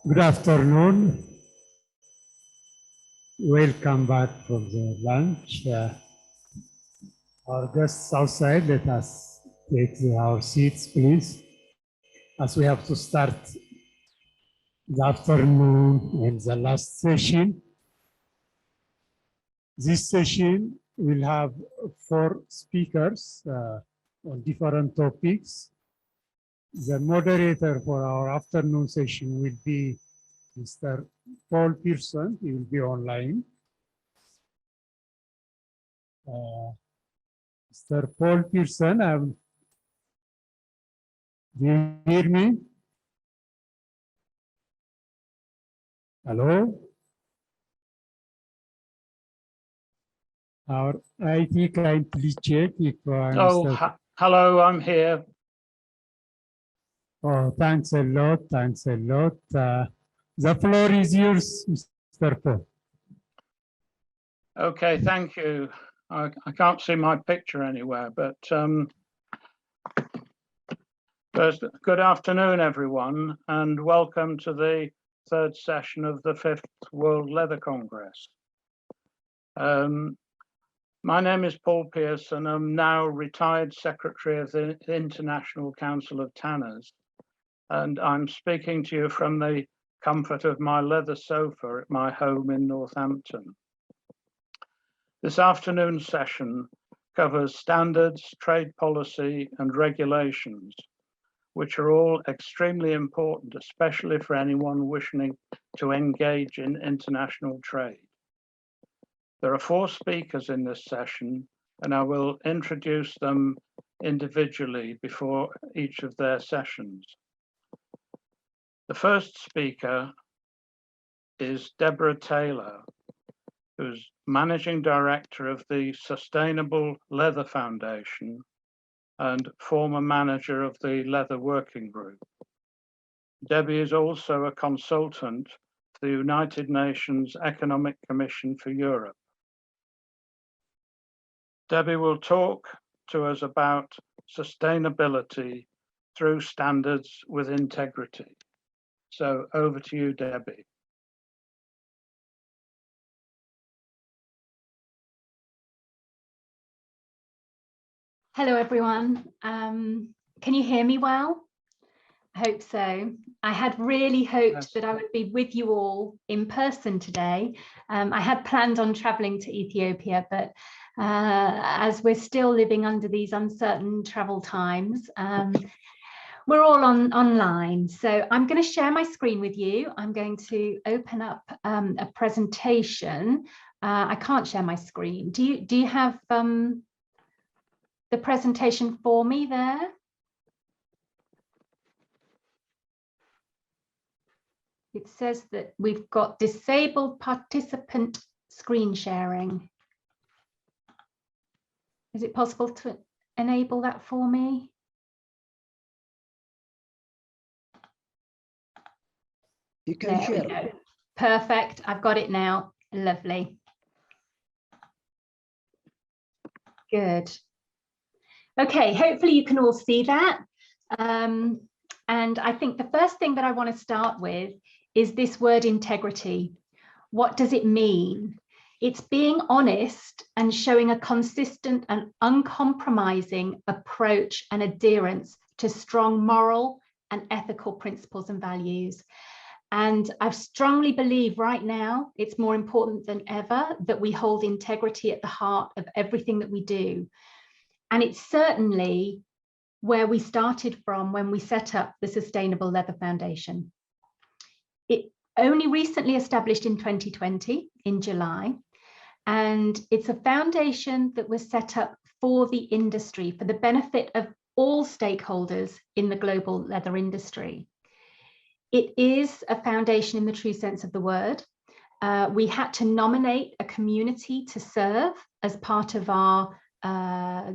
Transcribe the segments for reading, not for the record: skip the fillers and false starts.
Good afternoon. Welcome back from the lunch. Our guests outside, let us take our seats, please, as we have to start the afternoon and the last session. This session will have 4 speakers on different topics. The moderator for our afternoon session will be Mr. Paul Pearson. He will be online. Mr. Paul Pearson, do you hear me? Hello? Our IT, kindly check if hello, I'm here. Oh, thanks a lot, thanks a lot. The floor is yours, Mr. Paul. Okay, thank you. I can't see my picture anywhere, but first, good afternoon, everyone, and welcome to the 3rd session of the 5th World Leather Congress. My name is Paul Pearson. I'm now retired Secretary of the International Council of Tanners, and I'm speaking to you from the comfort of my leather sofa at my home in Northampton. This afternoon's session covers standards, trade policy, and regulations, which are all extremely important, especially for anyone wishing to engage in international trade. There are 4 speakers in this session, and I will introduce them individually before each of their sessions. The first speaker is Deborah Taylor, who's Managing Director of the Sustainable Leather Foundation and former manager of the Leather Working Group. Debbie is also a consultant for the United Nations Economic Commission for Europe. Debbie will talk to us about sustainability through standards with integrity. So over to you, Debbie. Hello, everyone. Can you hear me well? I hope so. I had really hoped that I would be with you all in person today. I had planned on traveling to Ethiopia, but as we're still living under these uncertain travel times, we're all online. So I'm going to share my screen with you. I'm going to open up a presentation. I can't share my screen. Do you have the presentation for me there? It says that we've got disabled participant screen sharing. Is it possible to enable that for me? You can share. We go. Perfect. I've got it now. Lovely. Good. Okay, hopefully you can all see that. And I think the first thing that I want to start with is this word integrity. What does it mean? It's being honest and showing a consistent and uncompromising approach and adherence to strong moral and ethical principles and values. And I strongly believe right now it's more important than ever that we hold integrity at the heart of everything that we do. And it's certainly where we started from when we set up the Sustainable Leather Foundation. It only recently established in 2020, in July, and it's a foundation that was set up for the industry, for the benefit of all stakeholders in the global leather industry. It is a foundation in the true sense of the word. We had to nominate a community to serve as part of our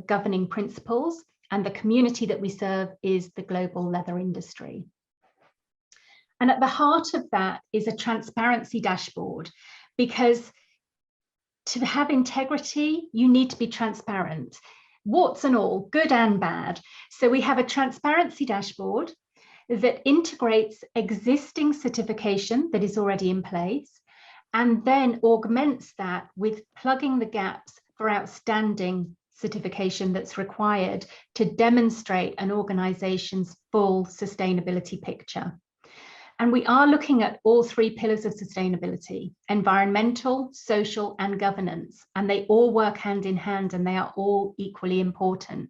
governing principles, and the community that we serve is the global leather industry. And at the heart of that is a transparency dashboard, because to have integrity, you need to be transparent, warts and all, good and bad. So we have a transparency dashboard that integrates existing certification that is already in place and then augments that with plugging the gaps for outstanding certification that's required to demonstrate an organization's full sustainability picture. And we are looking at all three pillars of sustainability: environmental, social, and governance. And they all work hand in hand, and they are all equally important.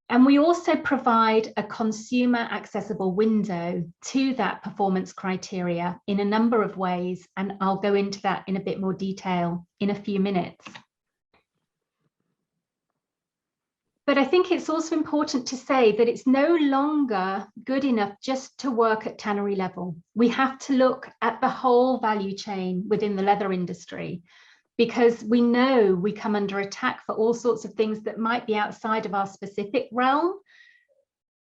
And we also provide a consumer accessible window to that performance criteria in a number of ways. And I'll go into that in a bit more detail in a few minutes. But I think it's also important to say that it's no longer good enough just to work at tannery level. We have to look at the whole value chain within the leather industry, because we know we come under attack for all sorts of things that might be outside of our specific realm,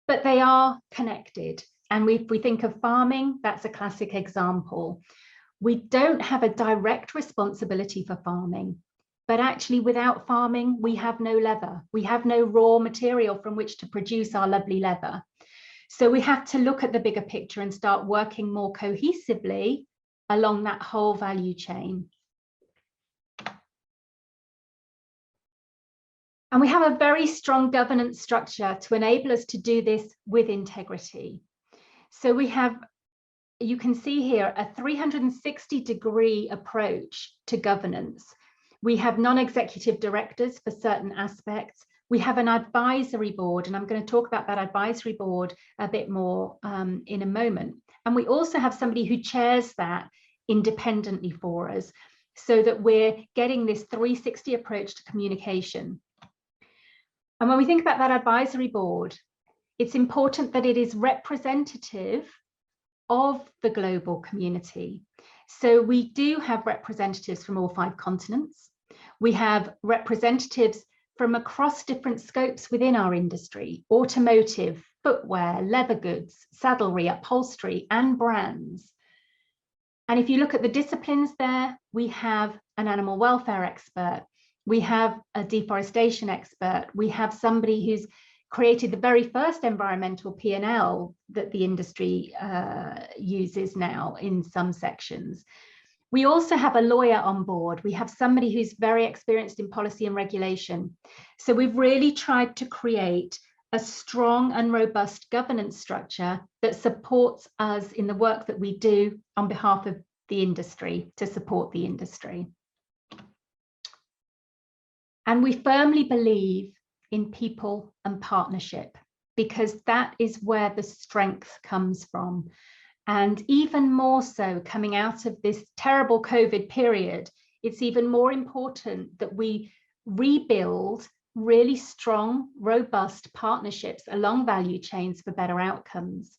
but they are connected. And if we think of farming, that's a classic example. We don't have a direct responsibility for farming, but actually without farming, we have no leather. We have no raw material from which to produce our lovely leather. So we have to look at the bigger picture and start working more cohesively along that whole value chain. And we have a very strong governance structure to enable us to do this with integrity. So we have, you can see here, a 360-degree approach to governance. We have non-executive directors for certain aspects. We have an advisory board, and I'm going to talk about that advisory board a bit more in a moment. And we also have somebody who chairs that independently for us, so that we're getting this 360 approach to communication. And when we think about that advisory board, it's important that it is representative of the global community. So we do have representatives from all 5 continents. We have representatives from across different scopes within our industry: automotive, footwear, leather goods, saddlery, upholstery, and brands. And if you look at the disciplines there, we have an animal welfare expert, we have a deforestation expert, we have somebody who's created the very first environmental P&L that the industry uses now in some sections. We also have a lawyer on board. We have somebody who's very experienced in policy and regulation. So we've really tried to create a strong and robust governance structure that supports us in the work that we do on behalf of the industry, to support the industry. And we firmly believe in people and partnership, because that is where the strength comes from. And even more so coming out of this terrible COVID period, it's even more important that we rebuild really strong, robust partnerships along value chains for better outcomes.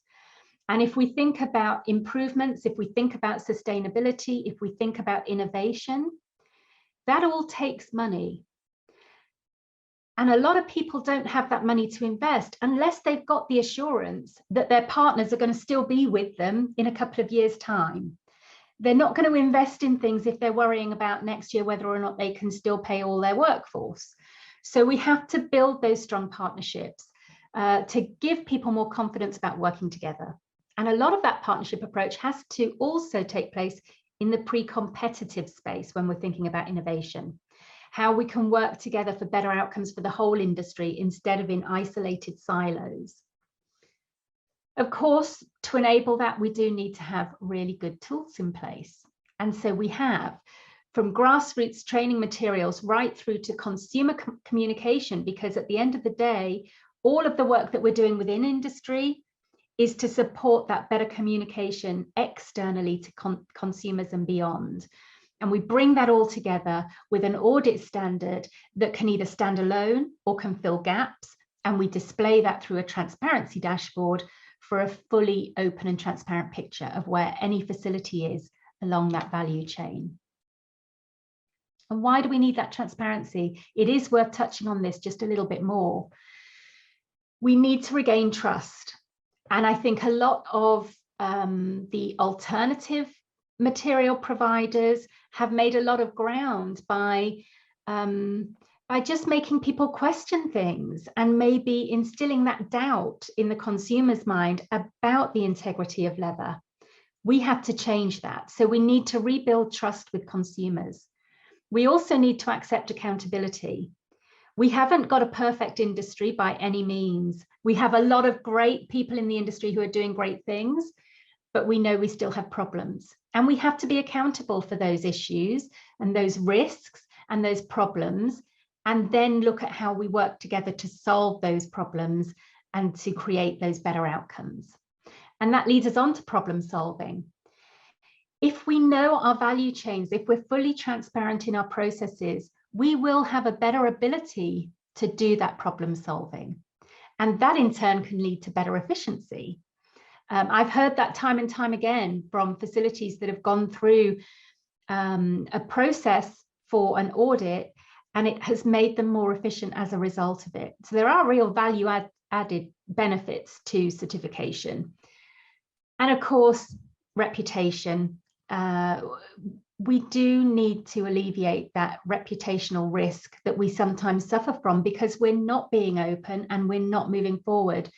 And if we think about improvements, if we think about sustainability, if we think about innovation, that all takes money. And a lot of people don't have that money to invest unless they've got the assurance that their partners are going to still be with them in a couple of years' time. They're not going to invest in things if they're worrying about next year whether or not they can still pay all their workforce. So we have to build those strong partnerships to give people more confidence about working together. And a lot of that partnership approach has to also take place in the pre-competitive space when we're thinking about innovation. How we can work together for better outcomes for the whole industry instead of in isolated silos. Of course, to enable that, we do need to have really good tools in place. And so we have, from grassroots training materials right through to consumer communication, because at the end of the day, all of the work that we're doing within industry is to support that better communication externally to consumers and beyond. And we bring that all together with an audit standard that can either stand alone or can fill gaps. And we display that through a transparency dashboard for a fully open and transparent picture of where any facility is along that value chain. And why do we need that transparency? It is worth touching on this just a little bit more. We need to regain trust. And I think a lot of the alternative material providers have made a lot of ground by by just making people question things and maybe instilling that doubt in the consumer's mind about the integrity of leather. We have to change that. So we need to rebuild trust with consumers. We also need to accept accountability. We haven't got a perfect industry by any means. We have a lot of great people in the industry who are doing great things, but we know we still have problems. And we have to be accountable for those issues and those risks and those problems, and then look at how we work together to solve those problems and to create those better outcomes. And that leads us on to problem solving. If we know our value chains, if we're fully transparent in our processes, we will have a better ability to do that problem solving. And that in turn can lead to better efficiency. I've heard that time and time again from facilities that have gone through a process for an audit, and it has made them more efficient as a result of it. So there are real value added benefits to certification. And of course, reputation. We do need to alleviate that reputational risk that we sometimes suffer from because we're not being open and we're not moving forward.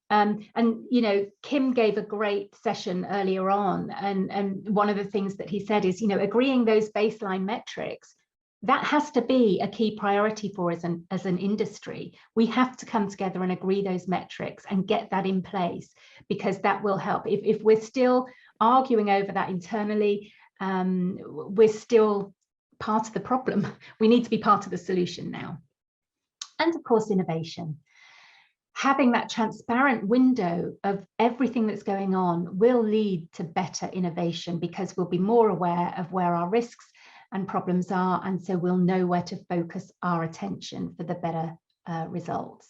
And you know, Kim gave a great session earlier on, and one of the things that he said is, you know, agreeing those baseline metrics, that has to be a key priority for us as an industry. We have to come together and agree those metrics and get that in place, because that will help. If we're still arguing over that internally, we're still part of the problem. We need to be part of the solution now. And of course, innovation. Having that transparent window of everything that's going on will lead to better innovation, because we'll be more aware of where our risks and problems are, and so we'll know where to focus our attention for the better results.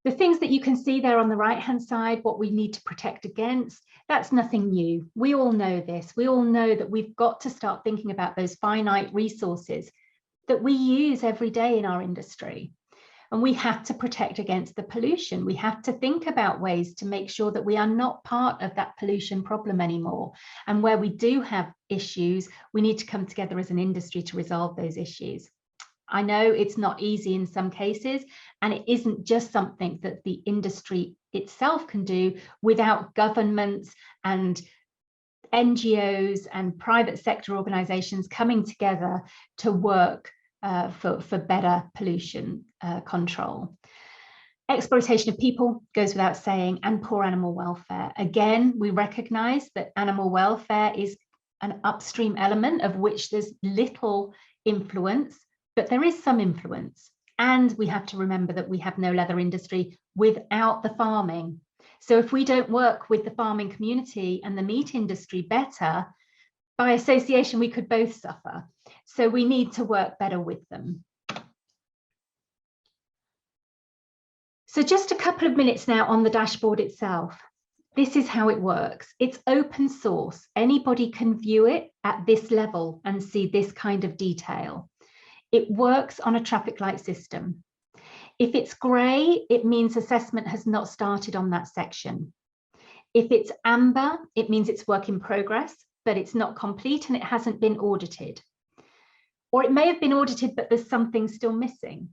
The things that you can see there on the right-hand side, what we need to protect against, that's nothing new. We all know this. We all know that we've got to start thinking about those finite resources that we use every day in our industry. And we have to protect against the pollution. We have to think about ways to make sure that we are not part of that pollution problem anymore. And where we do have issues, we need to come together as an industry to resolve those issues. I know it's not easy in some cases, and it isn't just something that the industry itself can do without governments and NGOs and private sector organizations coming together to work for better pollution control. Exploitation of people goes without saying, and poor animal welfare. Again, we recognize that animal welfare is an upstream element of which there's little influence, but there is some influence. And we have to remember that we have no leather industry without the farming. So if we don't work with the farming community and the meat industry better, by association, we could both suffer. So we need to work better with them. So just a couple of minutes now on the dashboard itself. This is how it works. It's open source. Anybody can view it at this level and see this kind of detail. It works on a traffic light system. If it's grey, it means assessment has not started on that section. If it's amber, it means it's work in progress, but it's not complete and it hasn't been audited. Or it may have been audited, but there's something still missing.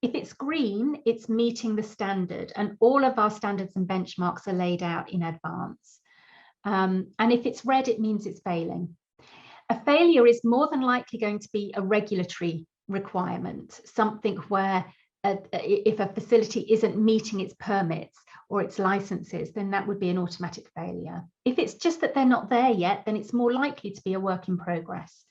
If it's green, it's meeting the standard, and all of our standards and benchmarks are laid out in advance. And if it's red, it means it's failing. A failure is more than likely going to be a regulatory requirement, something where if a facility isn't meeting its permits or its licenses, then that would be an automatic failure. If it's just that they're not there yet, then it's more likely to be a work in progress.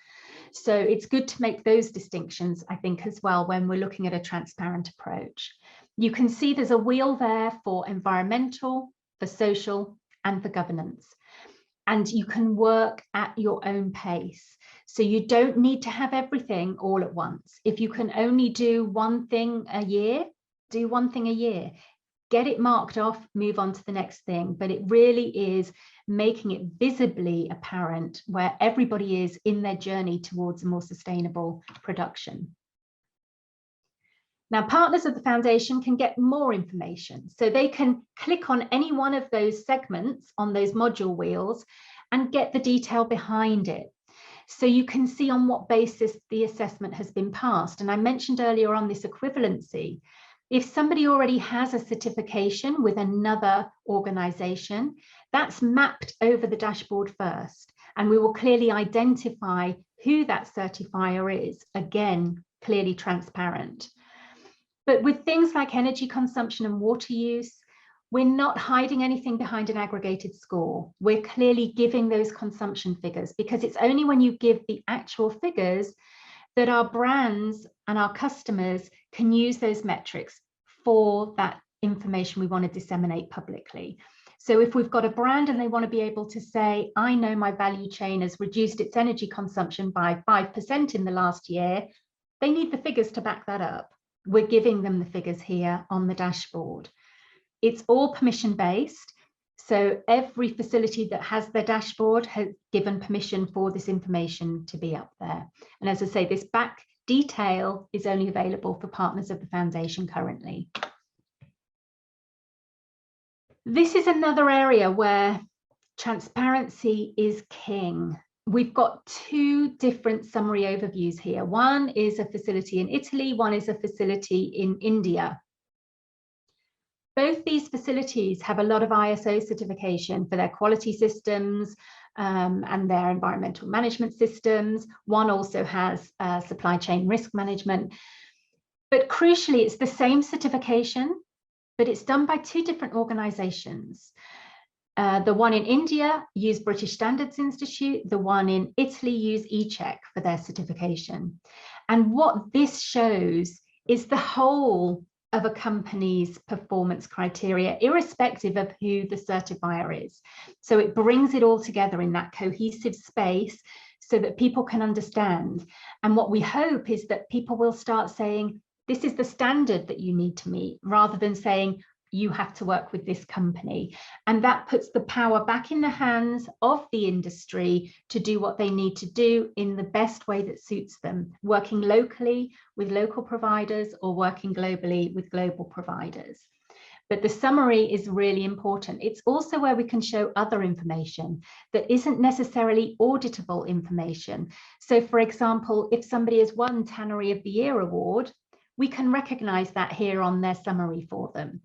So it's good to make those distinctions, I think, as well, when we're looking at a transparent approach. You can see there's a wheel there for environmental, for social, and for governance. And you can work at your own pace. So you don't need to have everything all at once. If you can only do one thing a year, do one thing a year. Get it marked off, move on to the next thing. But it really is making it visibly apparent where everybody is in their journey towards a more sustainable production. Now, partners of the foundation can get more information. So they can click on any one of those segments on those module wheels and get the detail behind it. So you can see on what basis the assessment has been passed. And I mentioned earlier on this equivalency. If somebody already has a certification with another organization, that's mapped over the dashboard first. And we will clearly identify who that certifier is, again, clearly transparent. But with things like energy consumption and water use, we're not hiding anything behind an aggregated score. We're clearly giving those consumption figures, because it's only when you give the actual figures that our brands and our customers can use those metrics for that information we want to disseminate publicly. So if we've got a brand and they want to be able to say, I know my value chain has reduced its energy consumption by 5% in the last year, they need the figures to back that up. We're giving them the figures here on the dashboard. It's all permission-based. So every facility that has their dashboard has given permission for this information to be up there. And as I say, this back detail is only available for partners of the foundation currently. This is another area where transparency is king. We've got two different summary overviews here. One is a facility in Italy, one is a facility in India. Both these facilities have a lot of ISO certification for their quality systems and their environmental management systems. One also has supply chain risk management. But crucially, it's the same certification, but it's done by two different organizations. The one in India used British Standards Institute, the one in Italy used eCheck for their certification. And what this shows is the whole of a company's performance criteria, irrespective of who the certifier is. So it brings it all together in that cohesive space so that people can understand. And what we hope is that people will start saying, this is the standard that you need to meet, rather than saying, you have to work with this company. And that puts the power back in the hands of the industry to do what they need to do in the best way that suits them, working locally with local providers or working globally with global providers. But the summary is really important. It's also where we can show other information that isn't necessarily auditable information. So for example, if somebody has won Tannery of the Year award, we can recognize that here on their summary for them.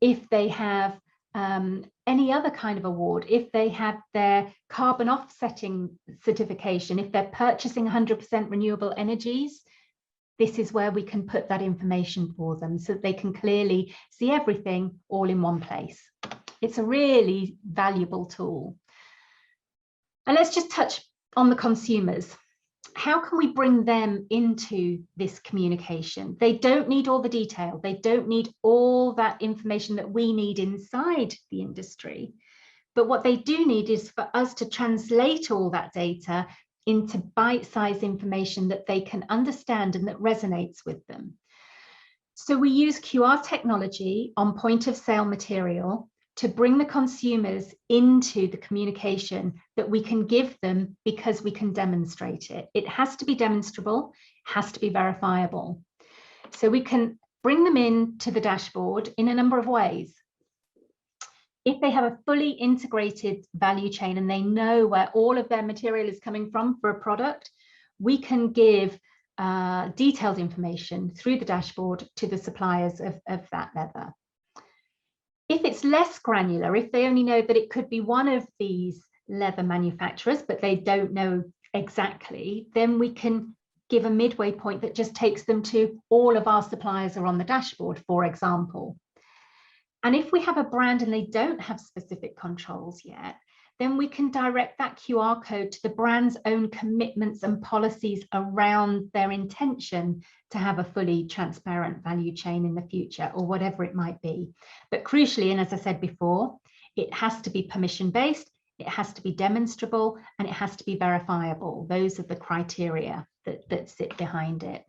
If they have any other kind of award, if they have their carbon offsetting certification, if they're purchasing 100% renewable energies, this is where we can put that information for them so that they can clearly see everything all in one place. It's a really valuable tool. And let's just touch on the consumers. How can we bring them into this communication? They don't need all the detail. They don't need all that information that we need inside the industry. But what they do need is for us to translate all that data into bite-sized information that they can understand and that resonates with them. So we use QR technology on point of sale material to bring the consumers into the communication that we can give them because we can demonstrate it. It has to be demonstrable, has to be verifiable. So we can bring them into the dashboard in a number of ways. If they have a fully integrated value chain and they know where all of their material is coming from for a product, we can give detailed information through the dashboard to the suppliers of that leather. If it's less granular, if they only know that it could be one of these leather manufacturers, but they don't know exactly, then we can give a midway point that just takes them to all of our suppliers are on the dashboard, for example. And if we have a brand and they don't have specific controls yet, then we can direct that QR code to the brand's own commitments and policies around their intention to have a fully transparent value chain in the future, or whatever it might be. But crucially, and as I said before, it has to be permission-based, it has to be demonstrable, and it has to be verifiable. Those are the criteria that sit behind it.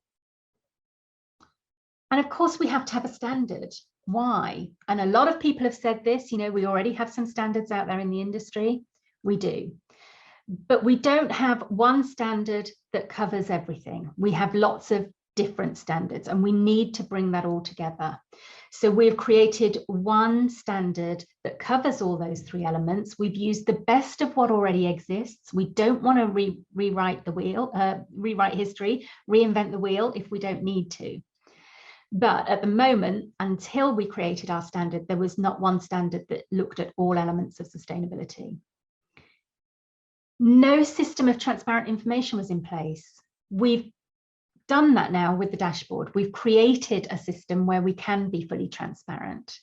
And of course, we have to have a standard. Why? And a lot of people have said this, you know, we already have some standards out there in the industry. We do. But we don't have one standard that covers everything. We have lots of different standards, and we need to bring that all together. So we've created one standard that covers all those three elements. We've used the best of what already exists. We don't want to rewrite the wheel, rewrite history, reinvent the wheel if we don't need to. But at the moment, until we created our standard, there was not one standard that looked at all elements of sustainability. No system of transparent information was in place. We've done that now with the dashboard. We've created a system where we can be fully transparent.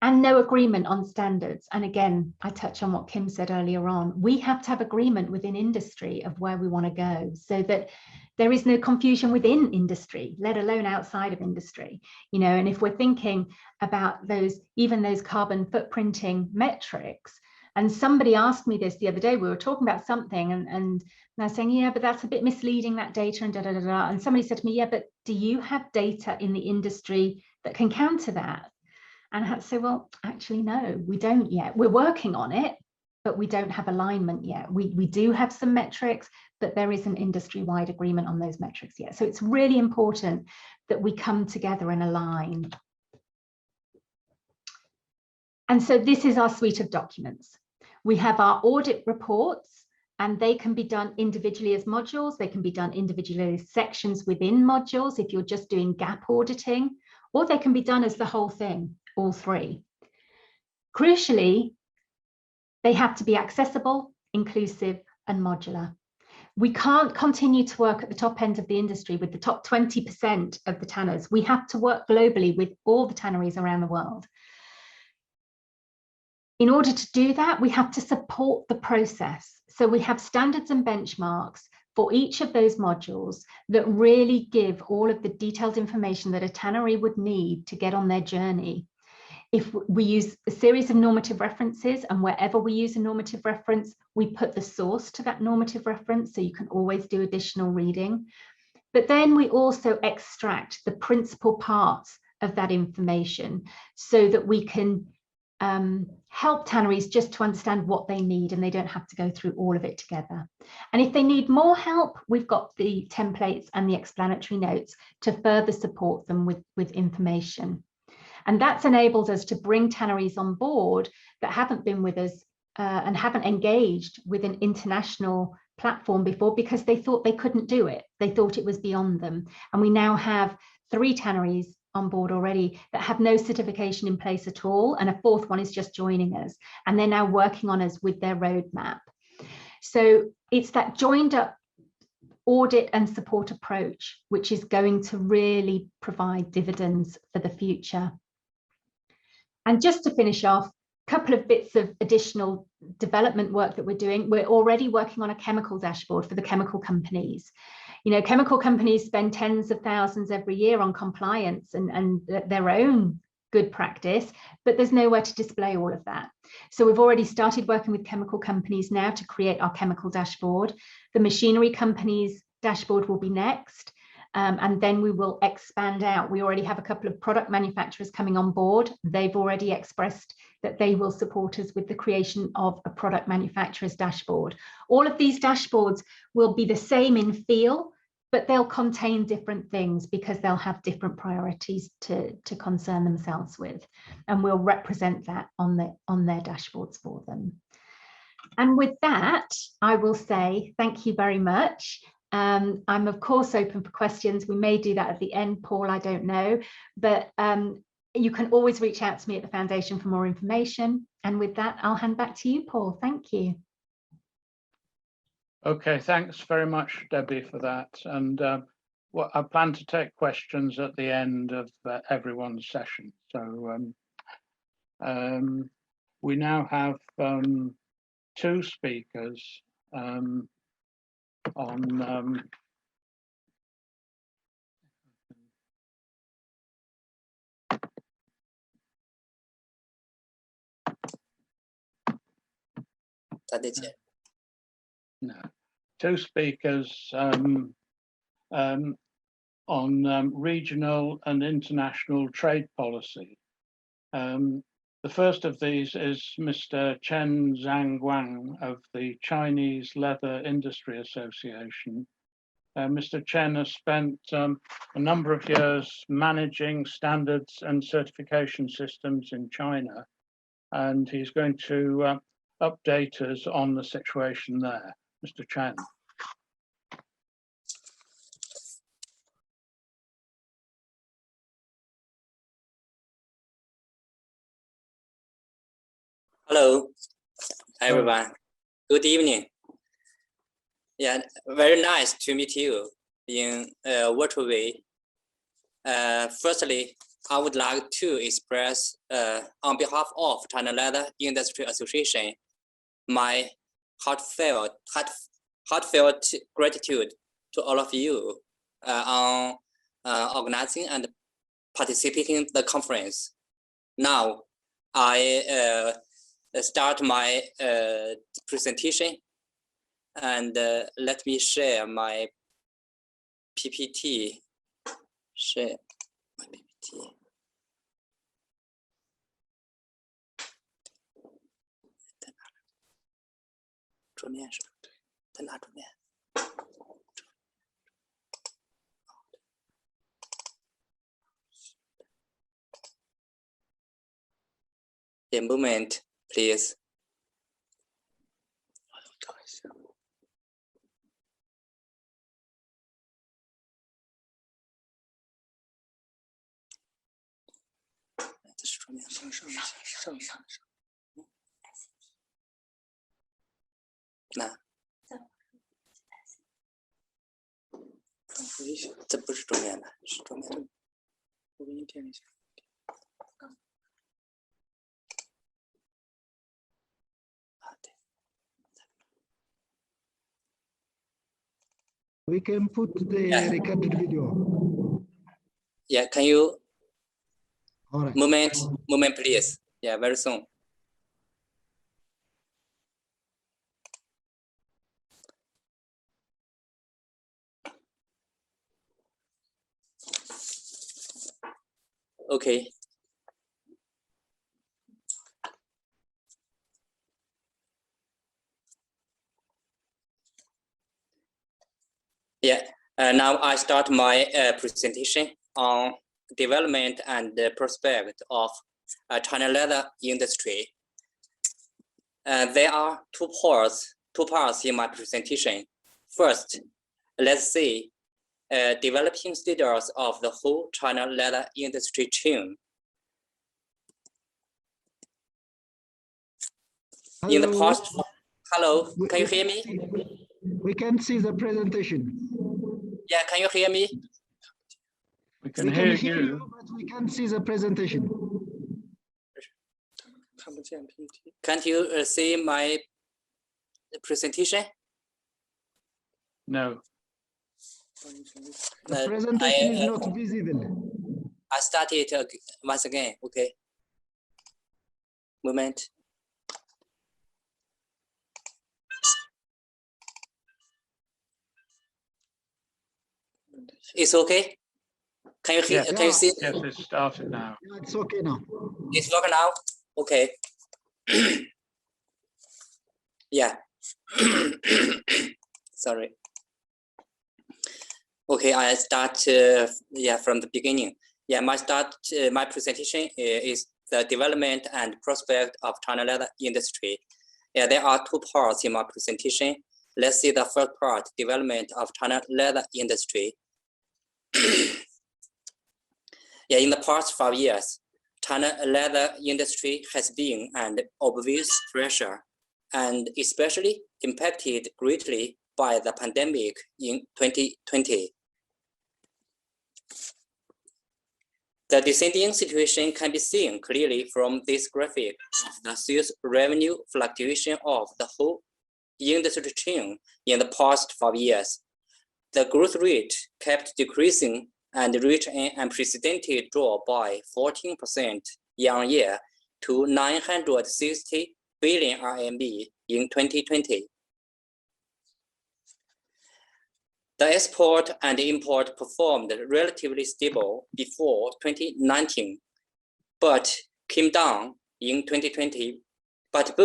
And no agreement on standards. And again, I touch on what Kim said earlier on. We have to have agreement within industry of where we want to go, so that there is no confusion within industry, let alone outside of industry. You know, and if we're thinking about those, even those carbon footprinting metrics, and somebody asked me this the other day, we were talking about something and I was saying, yeah, but that's a bit misleading, that data, and da, da, da, da. And somebody said to me, yeah, but do you have data in the industry that can counter that? And I had to say, well, actually, no, we don't yet. We're working on it, but we don't have alignment yet. We do have some metrics, but there isn't industry-wide agreement on those metrics yet. So it's really important that we come together and align. And so this is our suite of documents. We have our audit reports, and they can be done individually as modules. They can be done individually as sections within modules if you're just doing gap auditing, or they can be done as the whole thing, all three. Crucially, they have to be accessible, inclusive, and modular. We can't continue to work at the top end of the industry with the top 20% of the tanners. We have to work globally with all the tanneries around the world. In order to do that, we have to support the process. So we have standards and benchmarks for each of those modules that really give all of the detailed information that a tannery would need to get on their journey. If we use a series of normative references, and wherever we use a normative reference, we put the source to that normative reference, so you can always do additional reading. But then we also extract the principal parts of that information so that we can help tanneries just to understand what they need, and they don't have to go through all of it together. And if they need more help, we've got the templates and the explanatory notes to further support them with information. And that's enabled us to bring tanneries on board that haven't been with us and haven't engaged with an international platform before because they thought they couldn't do it. They thought it was beyond them. And we now have 3 tanneries on board already that have no certification in place at all, and a 4th one is just joining us, and they're now working on us with their roadmap. So it's that joined up audit and support approach which is going to really provide dividends for the future. And just to finish off, a couple of bits of additional development work that we're doing. We're already working on a chemical dashboard for the chemical companies. You know, chemical companies spend tens of thousands every year on compliance and their own good practice, but there's nowhere to display all of that. So we've already started working with chemical companies now to create our chemical dashboard. The machinery companies dashboard will be next. And then we will expand out. We already have a couple of product manufacturers coming on board. They've already expressed that they will support us with the creation of a product manufacturer's dashboard. All of these dashboards will be the same in feel, but they'll contain different things because they'll have different priorities to concern themselves with. And we'll represent that on their dashboards for them. And with that, I will say thank you very much. I'm of course open for questions. We may do that at the end, Paul, I don't know, but you can always reach out to me at the Foundation for more information. And with that, I'll hand back to you, Paul. Thank you. Okay, thanks very much, Debbie, for that. And well, I plan to take questions at the end of everyone's session. So we now have 2 speakers on no, 2 speakers on regional and international trade policy. The first of these is Mr. Chen Zhang Wang of the Chinese Leather Industry Association. Mr. Chen has spent a number of years managing standards and certification systems in China, and he's going to update us on the situation there. Mr. Chen. Hello, everyone. Good evening. Yeah, very nice to meet you in virtual way. Firstly, I would like to express on behalf of China Leather Industry Association my heartfelt gratitude to all of you on organizing and participating in the conference. Now, I start my presentation, and let me share my PPT. Share my PPT. A moment, please. We can put the recorded video. Yeah, can you All right. moment, please? Yeah, very soon. Okay. Yeah, now I start my presentation on development and prospect of China leather industry. There are two parts in my presentation. First, let's see developing status of the whole China leather industry chain. Hello. In the past, hello, can you hear me? We can see the presentation. Yeah, can you hear me? We can hear you. But we can't see the presentation. Can't you see my presentation? No. The presentation is not visible. I started once again. Okay. Moment. It's okay. Can you hear? Yes. Can you see? Yes, it's started now. Yeah, it's okay now. It's working now. Okay. Yeah. Sorry. Okay, I start. Yeah, from the beginning. Yeah, my presentation is the development and prospect of China leather industry. Yeah, there are two parts in my presentation. Let's see the first part: development of China leather industry. Yeah, in the past 5 years, China leather industry has been under obvious pressure, and especially impacted greatly by the pandemic in 2020. The descending situation can be seen clearly from this graphic of the sales revenue fluctuation of the whole industry chain in the past 5 years. The growth rate kept decreasing and reached an unprecedented drop by 14% year-on-year to 960 billion RMB in 2020. The export and import performed relatively stable before 2019, but came down in 2020. But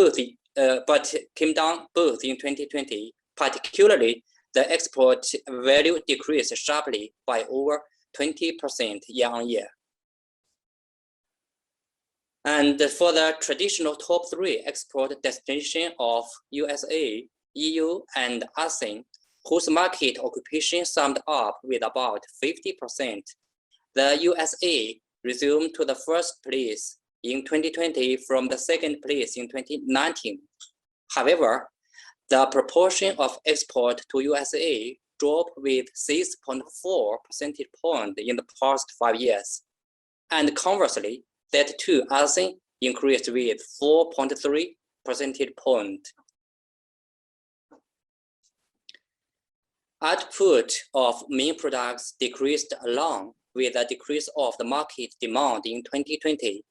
came down both in 2020, particularly the export value decreased sharply by over 20% year-on-year. And for the traditional top 3 export destination of USA, EU, and ASEAN, whose market occupation summed up with about 50%, the USA resumed to the first place in 2020 from the second place in 2019. However, the proportion of export to USA dropped with 6.4 percentage points in the past 5 years. And conversely, that to ASEAN increased with 4.3 percentage points. Output of main products decreased along with a decrease of the market demand in 2020.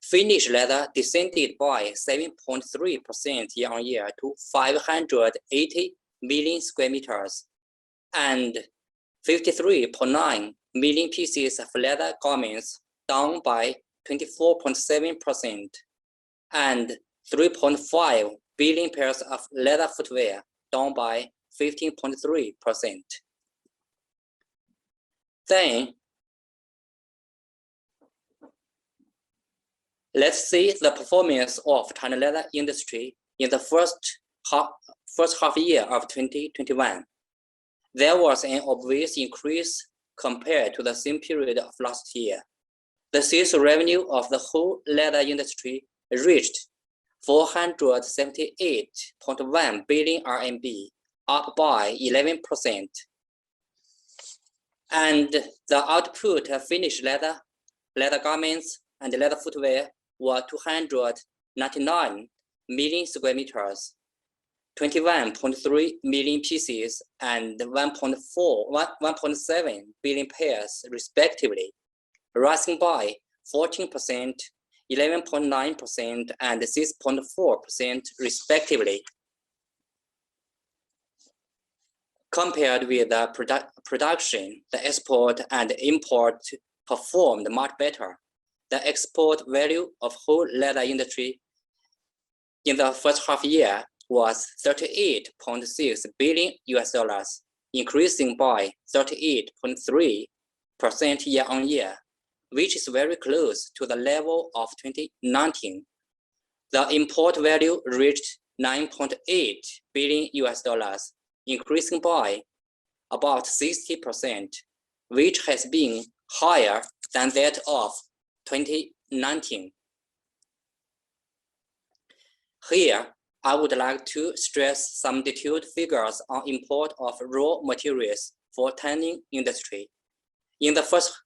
Finished leather descended by 7.3% year-on-year to 580 million square meters, and 53.9 million pieces of leather garments down by 24.7%, and 3.5 billion pairs of leather footwear down by 15.3%. Then, let's see the performance of China leather industry in the first half year of 2021. There was an obvious increase compared to the same period of last year. The sales revenue of the whole leather industry reached 478.1 billion RMB, up by 11%. And the output of finished leather garments, and leather footwear were 299 million square meters, 21.3 million pieces, and 1.7 billion pairs, respectively, rising by 14%, 11.9%, and 6.4%, respectively. Compared with the production, the export and import performed much better. The export value of whole leather industry in the first half year was $38.6 billion, increasing by 38.3% year-on-year, which is very close to the level of 2019. The import value reached $9.8 billion, increasing by about 60%, which has been higher than that of 2019. Here, I would like to stress some detailed figures on import of raw materials for tanning industry. In the first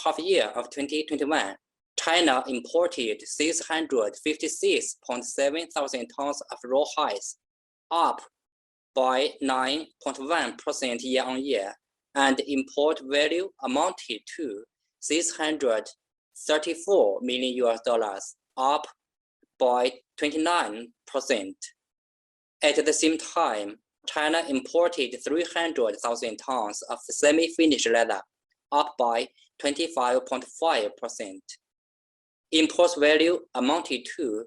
half year of 2021, China imported 656.7 thousand tons of raw hides, up by 9.1% year-on-year, and import value amounted to $634 million, up by 29%. At the same time, China imported 300,000 tons of semi-finished leather, up by 25.5%. Import value amounted to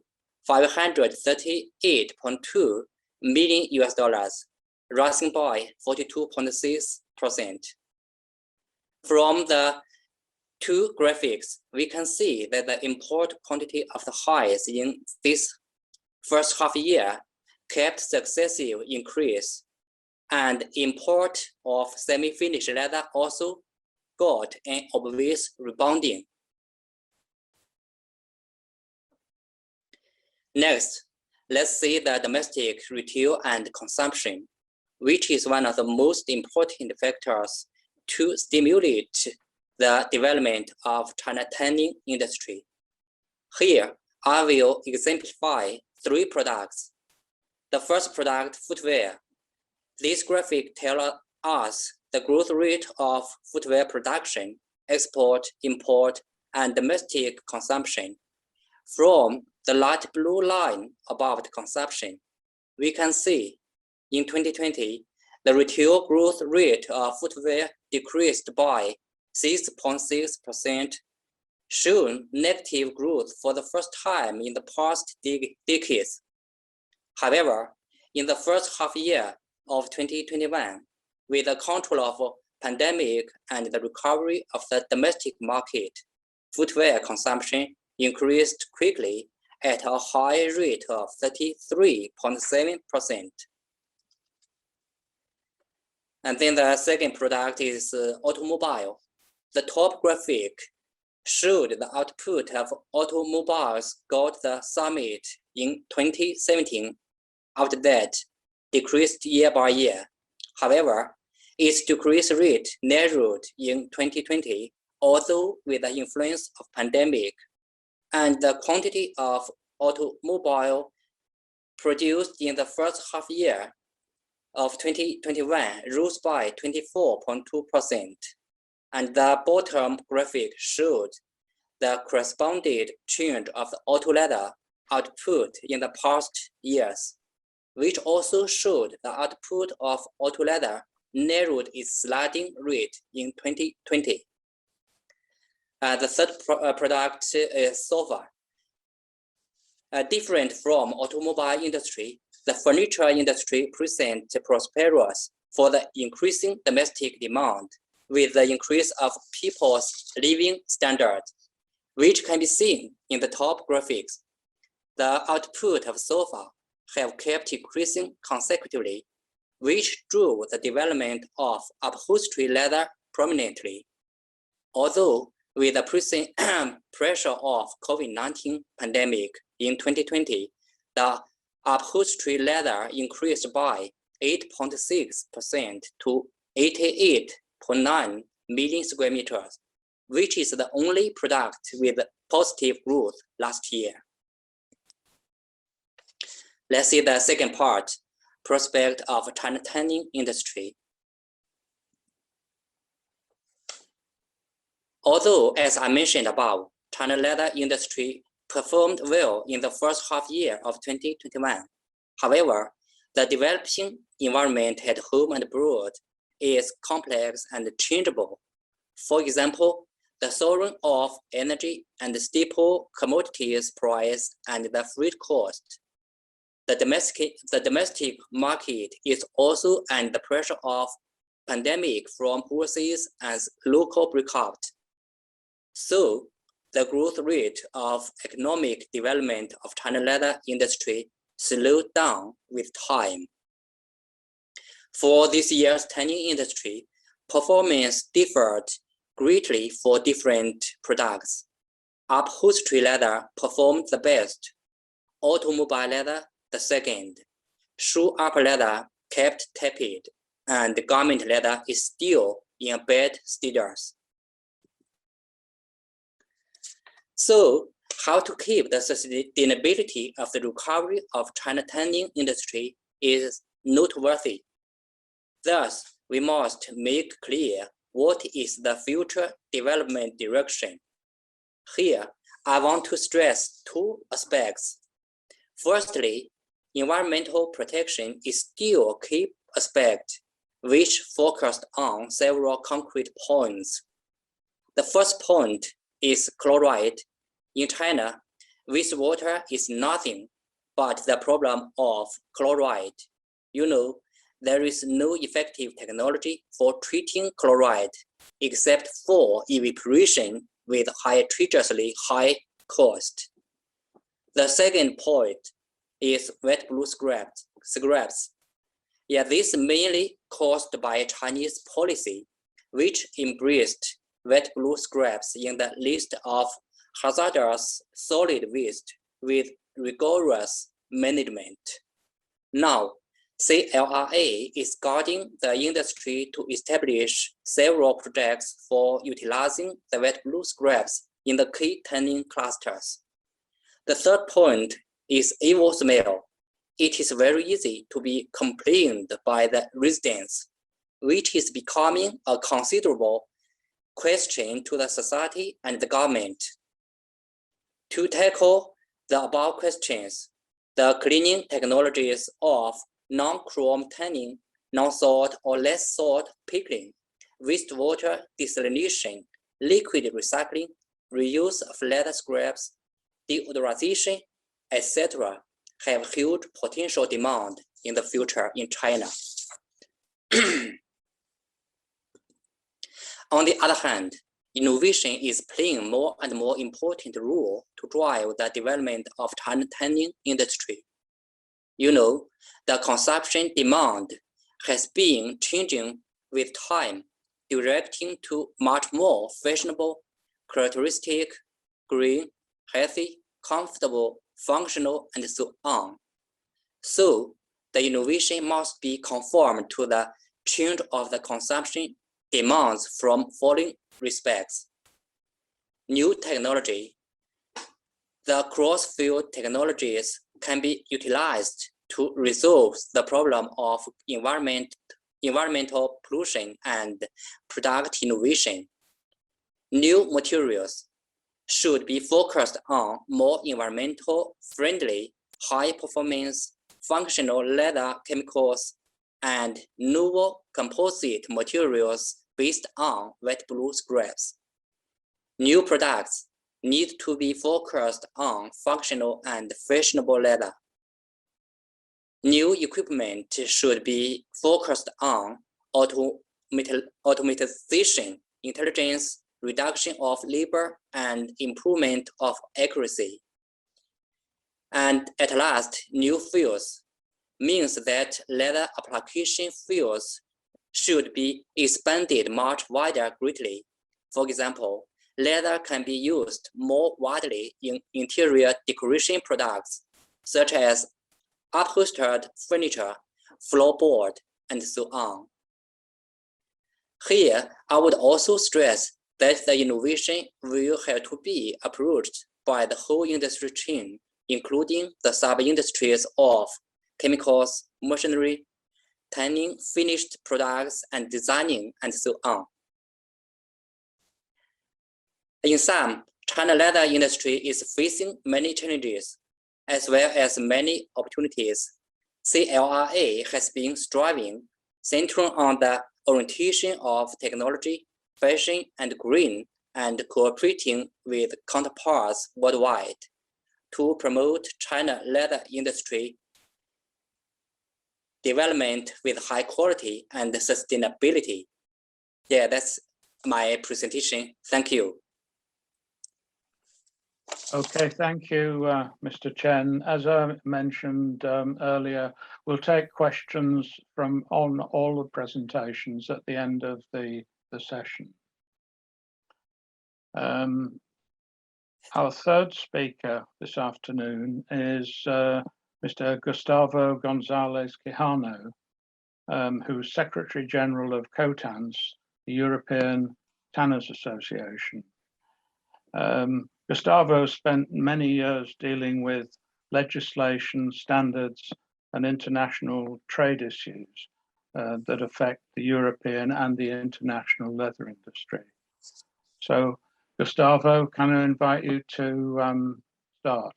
$538.2 million, rising by 42.6%. From the two graphics, we can see that the import quantity of the hides in this first half year kept successive increase, and import of semi-finished leather also got an obvious rebounding. Next, let's see the domestic retail and consumption, which is one of the most important factors to stimulate the development of China tanning industry. Here, I will exemplify 3 products. The first product, footwear. This graphic tells us the growth rate of footwear production, export, import, and domestic consumption. From the light blue line above the consumption, we can see in 2020, the retail growth rate of footwear decreased by 6.6%, showing negative growth for the first time in the past decades. However, in the first half year of 2021, with the control of pandemic and the recovery of the domestic market, footwear consumption increased quickly at a high rate of 33.7%. And then the second product is automobile. The top graphic showed the output of automobiles got the summit in 2017. After that, decreased year by year. However, its decrease rate narrowed in 2020, although with the influence of pandemic, and the quantity of automobile produced in the first half year of 2021 rose by 24.2%. And the bottom graphic showed the corresponding change of the auto leather output in the past years, which also showed the output of auto leather narrowed its sliding rate in 2020. The third product is sofa. Different from automobile industry, the furniture industry presents prosperous for the increasing domestic demand with the increase of people's living standard, which can be seen in the top graphics. The output of sofa have kept increasing consecutively, which drove the development of upholstery leather prominently. Although with the pressure of COVID-19 pandemic in 2020, the upholstery leather increased by 8.6% to 88.9 million square meters, which is the only product with positive growth last year. Let's see the second part, prospect of China tanning industry. Although, as I mentioned above, China leather industry performed well in the first half year of 2021. However, the developing environment at home and abroad is complex and changeable. For example, the soaring of energy and staple commodities price and the freight cost. The domestic market is also under the pressure of pandemic from overseas as local breakout. So, the growth rate of economic development of China leather industry slowed down with time. For this year's tanning industry, performance differed greatly for different products. Upholstery leather performed the best, automobile leather the second, shoe upper leather kept tepid, and garment leather is still in a bad status. So, how to keep the sustainability of the recovery of China tanning industry is noteworthy. Thus, we must make clear what is the future development direction. Here, I want to stress two aspects. Firstly, environmental protection is still a key aspect, which focused on several concrete points. The first point is chloride. In China, wastewater is nothing but the problem of chloride. You know, there is no effective technology for treating chloride except for evaporation with outrageously high cost. The second point is wet blue scraps. Yeah, this mainly caused by Chinese policy, which embraced wet blue scraps in the list of hazardous solid waste with rigorous management. Now, CLRA is guiding the industry to establish several projects for utilizing the wet blue scraps in the key tanning clusters. The third point is evil smell. It is very easy to be complained by the residents, which is becoming a considerable question to the society and the government. To tackle the above questions, the cleaning technologies of non-chrome tanning, non-salt or less salt pickling, wastewater desalination, liquid recycling, reuse of leather scraps, deodorization, etc., have huge potential demand in the future in China. On the other hand, innovation is playing more and more important role to drive the development of China's tanning industry. You know, the consumption demand has been changing with time, directing to much more fashionable, characteristic, green, healthy, comfortable, functional, and so on. So the innovation must be conformed to the change of the consumption demands from following respects. New technology. The cross-field technologies can be utilized to resolve the problem of environmental pollution and product innovation. New materials should be focused on more environmental friendly, high-performance, functional leather chemicals and novel composite materials based on wet blue scraps. New products need to be focused on functional and fashionable leather. New equipment should be focused on automatization, intelligence, reduction of labor, and improvement of accuracy. And at last, new fields means that leather application fields should be expanded much wider greatly. For example, leather can be used more widely in interior decoration products, such as upholstered furniture, floorboard, and so on. Here, I would also stress that the innovation will have to be approached by the whole industry chain, including the sub-industries of chemicals, machinery, tanning, finished products, and designing, and so on. In sum, China leather industry is facing many challenges, as well as many opportunities. CLRA has been striving, centering on the orientation of technology, fashion, and green, and cooperating with counterparts worldwide to promote China leather industry development with high quality and sustainability. Yeah, that's my presentation. Thank you. Okay, thank you, Mr. Chen. As I mentioned earlier, we'll take questions on all the presentations at the end of the session. Our third speaker this afternoon is Mr. Gustavo Gonzalez Quijano, who's Secretary General of COTANS, the European Tanners Association. Gustavo spent many years dealing with legislation, standards, and international trade issues that affect the European and the international leather industry. So, Gustavo, can I invite you to start?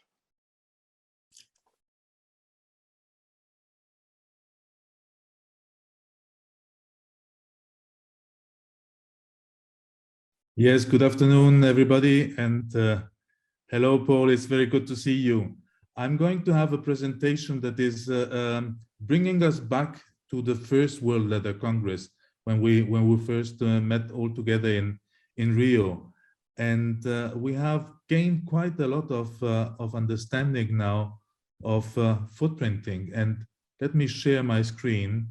Yes, good afternoon, everybody. And hello, Paul. It's very good to see you. I'm going to have a presentation that is bringing us back to the first World Leather Congress when we first met all together in Rio. And we have gained quite a lot of understanding now of footprinting. And let me share my screen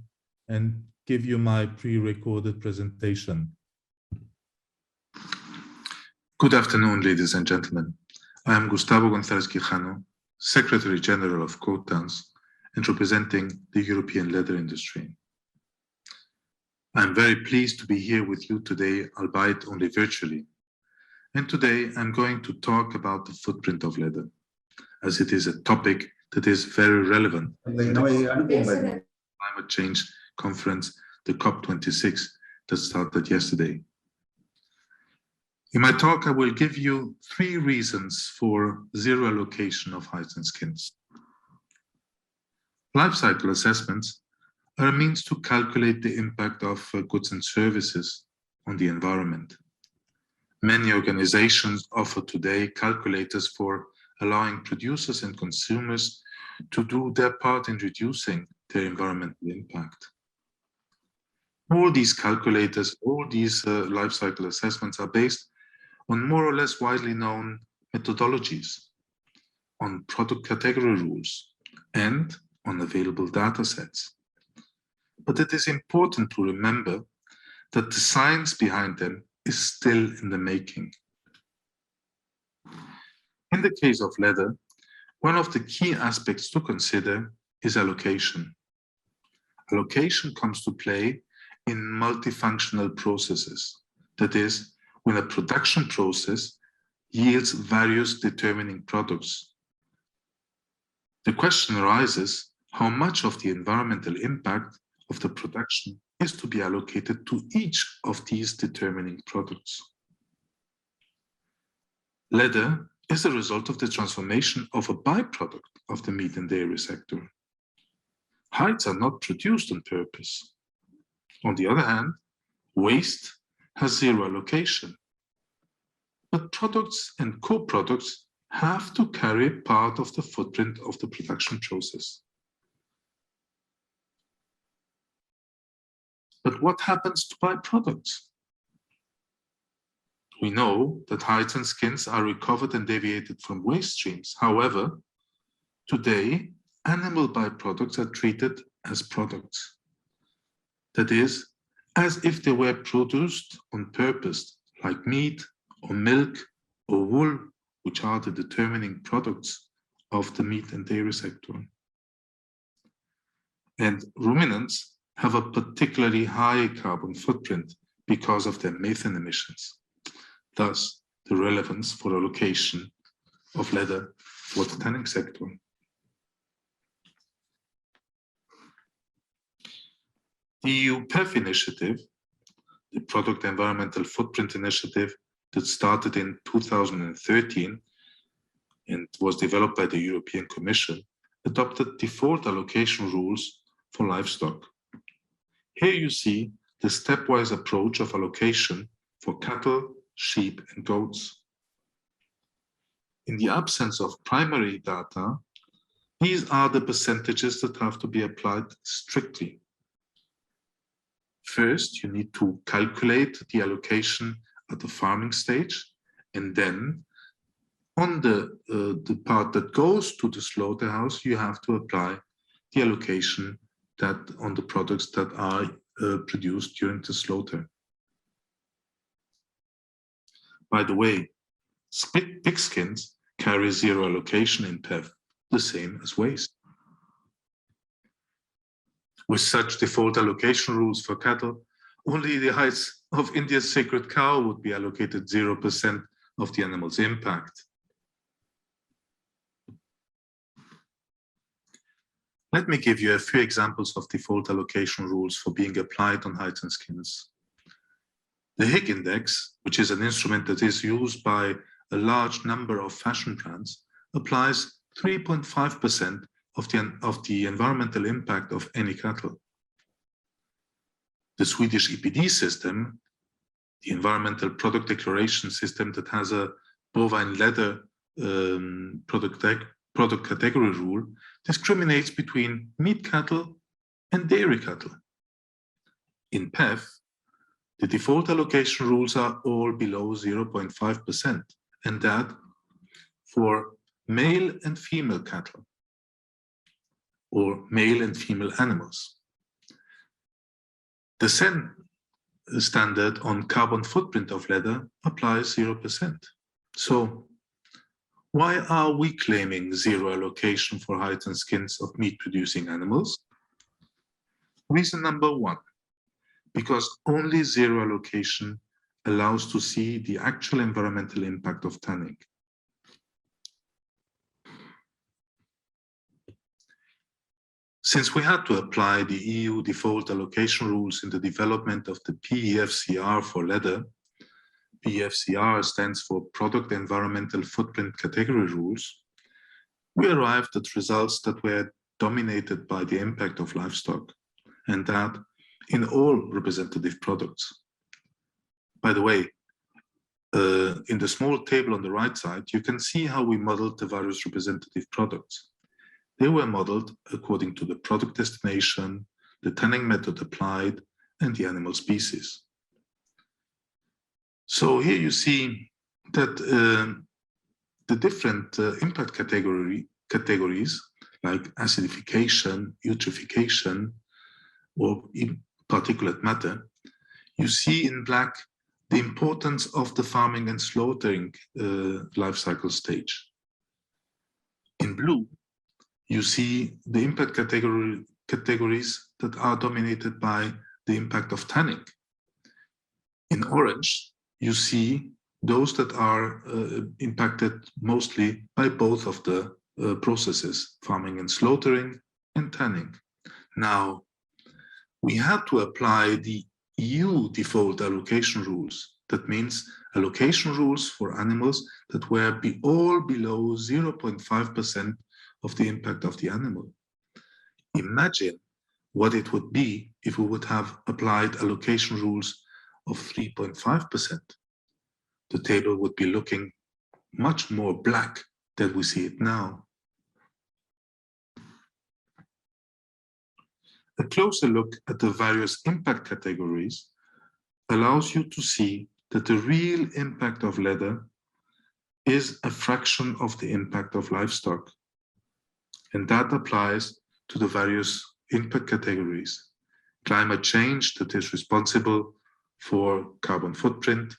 and give you my pre-recorded presentation. Good afternoon, ladies and gentlemen. I am Gustavo Gonzalez Quijano, Secretary General of COTANS and representing the European leather industry. I'm very pleased to be here with you today, albeit only virtually. And today I'm going to talk about the footprint of leather, as it is a topic that is very relevant to the climate change conference, the COP26, that started yesterday. In my talk, I will give you 3 reasons for zero allocation of hides and skins. Life cycle assessments are a means to calculate the impact of goods and services on the environment. Many organizations offer today calculators for allowing producers and consumers to do their part in reducing their environmental impact. All these calculators, all these life cycle assessments are based on more or less widely known methodologies, on product category rules, and on available data sets. But it is important to remember that the science behind them is still in the making. In the case of leather, one of the key aspects to consider is allocation. Allocation comes to play in multifunctional processes. That is, when a production process yields various determining products. The question arises how much of the environmental impact of the production is to be allocated to each of these determining products. Leather is the result of the transformation of a byproduct of the meat and dairy sector. Hides are not produced on purpose. On the other hand, waste has zero allocation. But products and co-products have to carry part of the footprint of the production process. But what happens to byproducts? We know that hides and skins are recovered and deviated from waste streams. However, today, animal byproducts are treated as products. That is, as if they were produced on purpose, like meat or milk or wool, which are the determining products of the meat and dairy sector. And ruminants have a particularly high carbon footprint because of their methane emissions. Thus, the relevance for allocation of leather for the tanning sector. The EU PEF initiative, the Product Environmental Footprint Initiative, that started in 2013 and was developed by the European Commission, adopted default allocation rules for livestock. Here you see the stepwise approach of allocation for cattle, sheep, and goats. In the absence of primary data, these are the percentages that have to be applied strictly. First, you need to calculate the allocation at the farming stage, and then on the part that goes to the slaughterhouse, you have to apply the allocation that on the products that are produced during the slaughter. By the way, split pig skins carry zero allocation in PEF, the same as waste. With such default allocation rules for cattle, only the hides of India's sacred cow would be allocated 0% of the animal's impact. Let me give you a few examples of default allocation rules for being applied on hides and skins. The Higg Index, which is an instrument that is used by a large number of fashion brands, applies 3.5% of the environmental impact of any cattle. The Swedish EPD system, the environmental product declaration system that has a bovine leather product category rule, discriminates between meat cattle and dairy cattle. In PEF, the default allocation rules are all below 0.5%, and that for male and female cattle, or male and female animals. The Chen standard on carbon footprint of leather applies 0%. So why are we claiming zero allocation for hides and skins of meat-producing animals? Reason number one, because only zero allocation allows to see the actual environmental impact of tanning. Since we had to apply the EU default allocation rules in the development of the PEFCR for leather, PEFCR stands for Product Environmental Footprint Category Rules, we arrived at results that were dominated by the impact of livestock, and that in all representative products. By the way, in the small table on the right side, you can see how we modeled the various representative products. They were modeled according to the product destination, the tanning method applied, and the animal species. So here you see that the different impact categories like acidification, eutrophication, or particulate matter, you see in black the importance of the farming and slaughtering life cycle stage. In blue, you see the impact categories that are dominated by the impact of tanning. In orange, you see those that are impacted mostly by both of the processes, farming and slaughtering and tanning. Now, we had to apply the EU default allocation rules. That means allocation rules for animals that were all below 0.5% of the impact of the animal. Imagine what it would be if we would have applied allocation rules of 3.5%. The table would be looking much more black than we see it now. A closer look at the various impact categories allows you to see that the real impact of leather is a fraction of the impact of livestock. And that applies to the various impact categories. Climate change that is responsible for carbon footprint,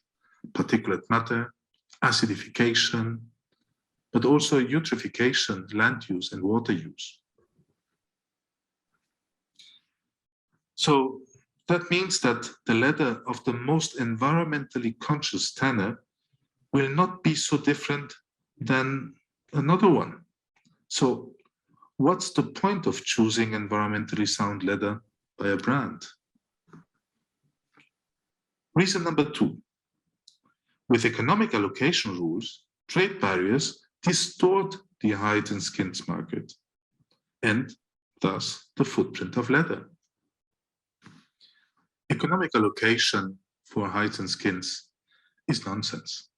particulate matter, acidification, but also eutrophication, land use and water use. So that means that the leather of the most environmentally conscious tanner will not be so different than another one. So what's the point of choosing environmentally sound leather by a brand? Reason number 2. With economic allocation rules, trade barriers distort the hides and skins market, and thus the footprint of leather. Economic allocation for hides and skins is nonsense.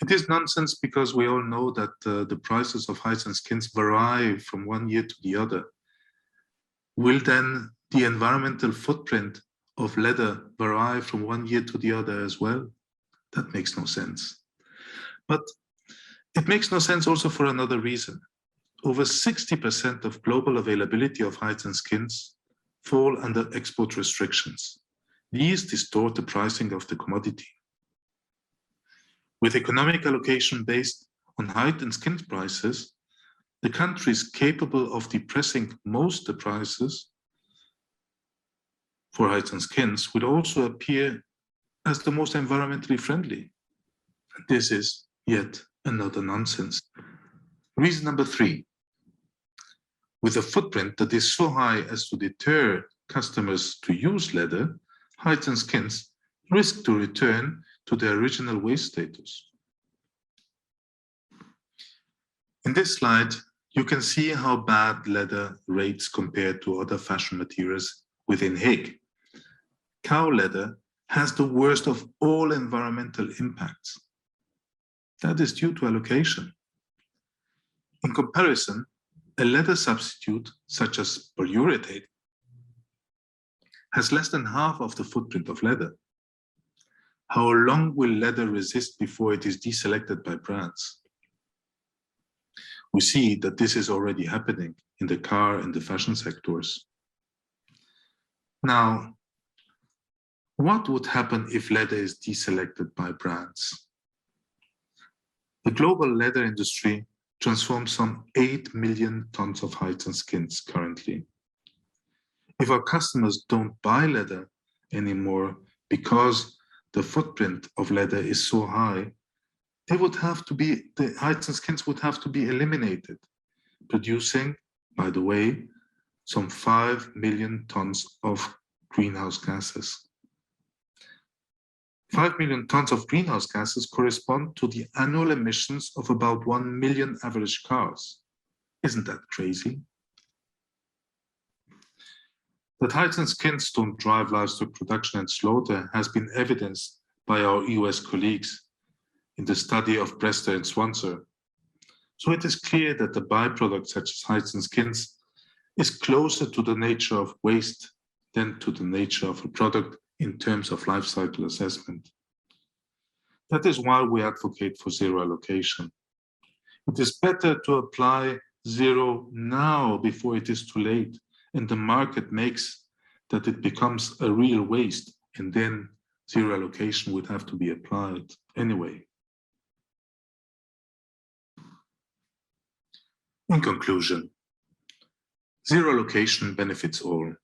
It is nonsense because we all know that the prices of hides and skins vary from one year to the other. Will then the environmental footprint of leather vary from one year to the other as well? That makes no sense. But it makes no sense also for another reason. Over 60% of global availability of hides and skins fall under export restrictions. These distort the pricing of the commodity. With economic allocation based on hide and skin prices, the countries capable of depressing most the prices for hides and skins would also appear as the most environmentally friendly. This is yet another nonsense. Reason number 3. With a footprint that is so high as to deter customers to use leather, hides and skins risk to return to their original waste status. In this slide, you can see how bad leather rates compared to other fashion materials within Hague. Cow leather has the worst of all environmental impacts. That is due to allocation. In comparison, a leather substitute, such as polyurethane, has less than half of the footprint of leather. How long will leather resist before it is deselected by brands? We see that this is already happening in the car and the fashion sectors. Now, what would happen if leather is deselected by brands? The global leather industry transforms some 8 million tons of hides and skins currently. If our customers don't buy leather anymore because the footprint of leather is so high, the hides and skins would have to be eliminated, producing, by the way, some 5 million tons of greenhouse gases. 5 million tons of greenhouse gases correspond to the annual emissions of about 1 million average cars. Isn't that crazy? That hides and skins don't drive livestock production and slaughter has been evidenced by our US colleagues in the study of Brester and Swanser. So it is clear that the byproduct such as hides and skins is closer to the nature of waste than to the nature of a product in terms of life cycle assessment. That is why we advocate for zero allocation. It is better to apply zero now before it is too late and the market makes that it becomes a real waste, and then zero allocation would have to be applied anyway. In conclusion, zero allocation benefits all.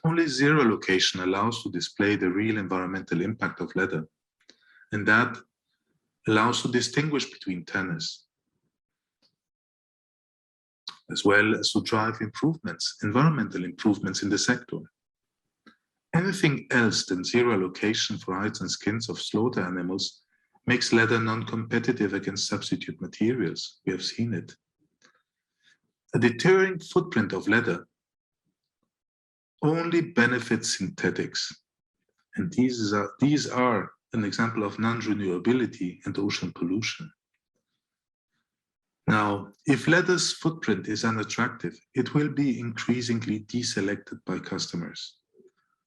Only zero allocation allows to display the real environmental impact of leather, and that allows to distinguish between tanners, as well as to drive improvements, environmental improvements in the sector. Anything else than zero allocation for hides and skins of slaughter animals makes leather non-competitive against substitute materials. We have seen it. A deterring footprint of leather only benefits synthetics. And these are an example of non-renewability and ocean pollution. Now, if leather's footprint is unattractive, it will be increasingly deselected by customers.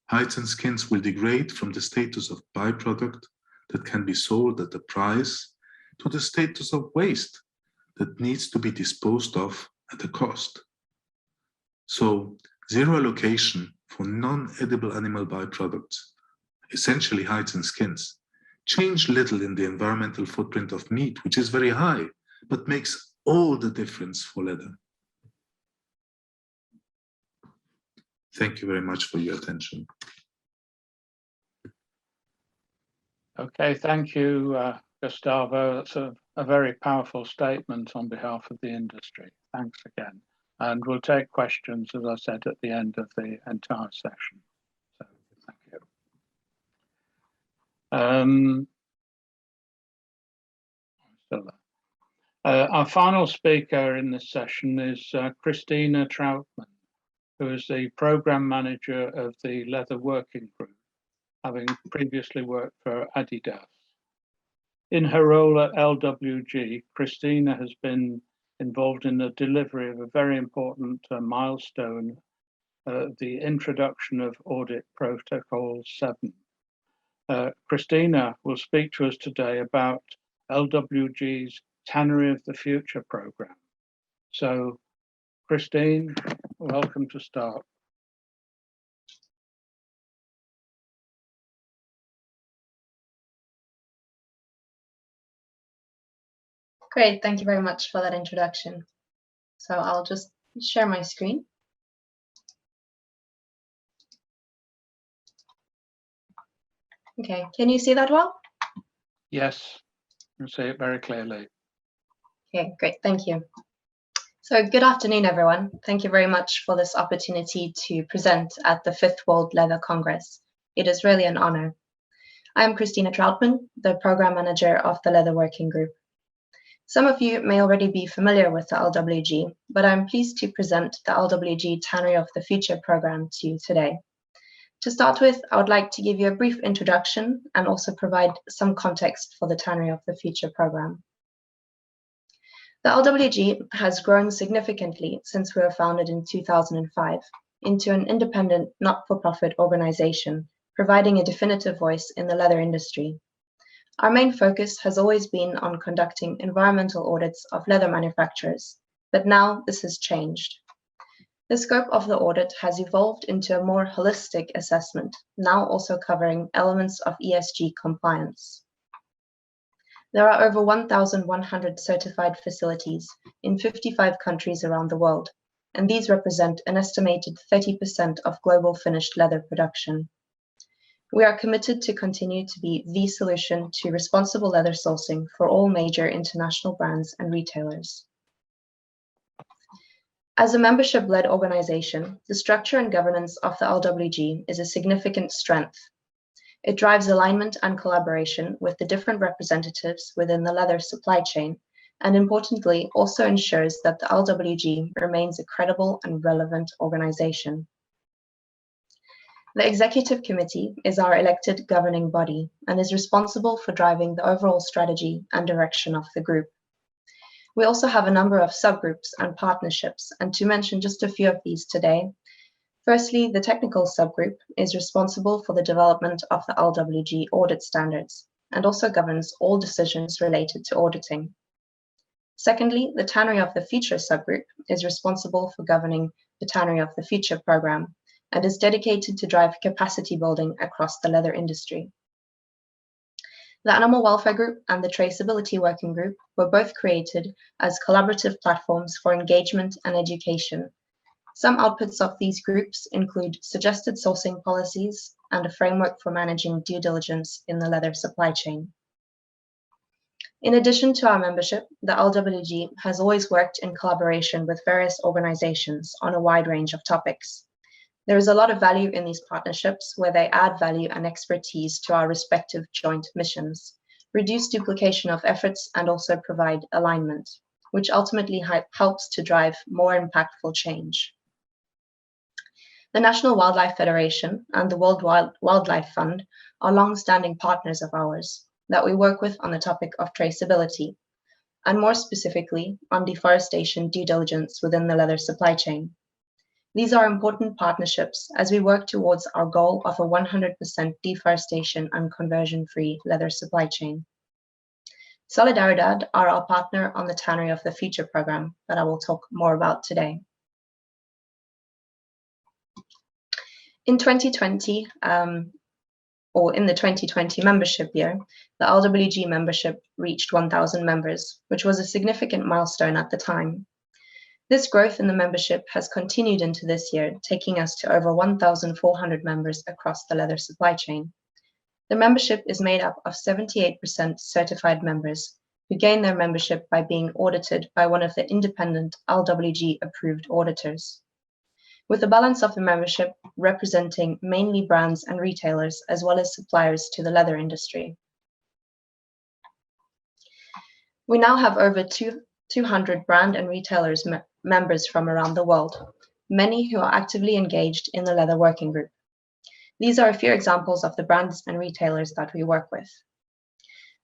Hides and skins will degrade from the status of byproduct that can be sold at a price to the status of waste that needs to be disposed of at a cost. So, zero allocation for non-edible animal byproducts, essentially hides and skins, change little in the environmental footprint of meat, which is very high, but makes all the difference for leather. Thank you very much for your attention. Okay, thank you, Gustavo. That's a very powerful statement on behalf of the industry. Thanks again. And we'll take questions, as I said, at the end of the entire session. So thank you. Still there. Our final speaker in this session is Christina Troutman, who is the program manager of the Leather Working Group, having previously worked for Addis. In her role at LWG, Christina has been involved in the delivery of a very important milestone, the introduction of Audit Protocol 7. Christina will speak to us today about LWG's Tannery of the Future program. So, Christine, welcome to start. Great, thank you very much for that introduction. So I'll just share my screen. Okay, can you see that well? Yes, you see it very clearly. Okay, great, thank you. So good afternoon, everyone. Thank you very much for this opportunity to present at the 5th World Leather Congress. It is really an honor. I am Christina Troutman, the Program Manager of the Leather Working Group. Some of you may already be familiar with the LWG, but I'm pleased to present the LWG Tannery of the Future program to you today. To start with, I would like to give you a brief introduction and also provide some context for the Tannery of the Future program. The LWG has grown significantly since we were founded in 2005 into an independent, not-for-profit organization, providing a definitive voice in the leather industry. Our main focus has always been on conducting environmental audits of leather manufacturers, but now this has changed. The scope of the audit has evolved into a more holistic assessment, now also covering elements of ESG compliance. There are over 1,100 certified facilities in 55 countries around the world, and these represent an estimated 30% of global finished leather production. We are committed to continue to be the solution to responsible leather sourcing for all major international brands and retailers. As a membership-led organization, the structure and governance of the LWG is a significant strength. It drives alignment and collaboration with the different representatives within the leather supply chain, and importantly, also ensures that the LWG remains a credible and relevant organization. The Executive Committee is our elected governing body and is responsible for driving the overall strategy and direction of the group. We also have a number of subgroups and partnerships, and to mention just a few of these today. Firstly, the technical subgroup is responsible for the development of the Lwg audit standards and also governs all decisions related to auditing. Secondly, the Tannery of the Future subgroup is responsible for governing the Tannery of the Future program and is dedicated to drive capacity building across the leather industry. The Animal Welfare Group and the Traceability Working Group were both created as collaborative platforms for engagement and education. Some outputs of these groups include suggested sourcing policies and a framework for managing due diligence in the leather supply chain. In addition to our membership, the Lwg has always worked in collaboration with various organizations on a wide range of topics. There is a lot of value in these partnerships where they add value and expertise to our respective joint missions, reduce duplication of efforts, and also provide alignment, which ultimately helps to drive more impactful change. The National Wildlife Federation and the World Wildlife Fund are long-standing partners of ours that we work with on the topic of traceability, and more specifically on deforestation due diligence within the leather supply chain. These are important partnerships as we work towards our goal of a 100% deforestation and conversion-free leather supply chain. Solidaridad are our partner on the Tannery of the Future program that I will talk more about today. In 2020, or in the 2020 membership year, the Lwg membership reached 1,000 members, which was a significant milestone at the time. This growth in the membership has continued into this year, taking us to over 1,400 members across the leather supply chain. The membership is made up of 78% certified members who gain their membership by being audited by one of the independent Lwg approved auditors, with the balance of the membership representing mainly brands and retailers as well as suppliers to the leather industry. We now have over 200 brand and retailers members from around the world, many who are actively engaged in the leather working group. These are a few examples of the brands and retailers that we work with.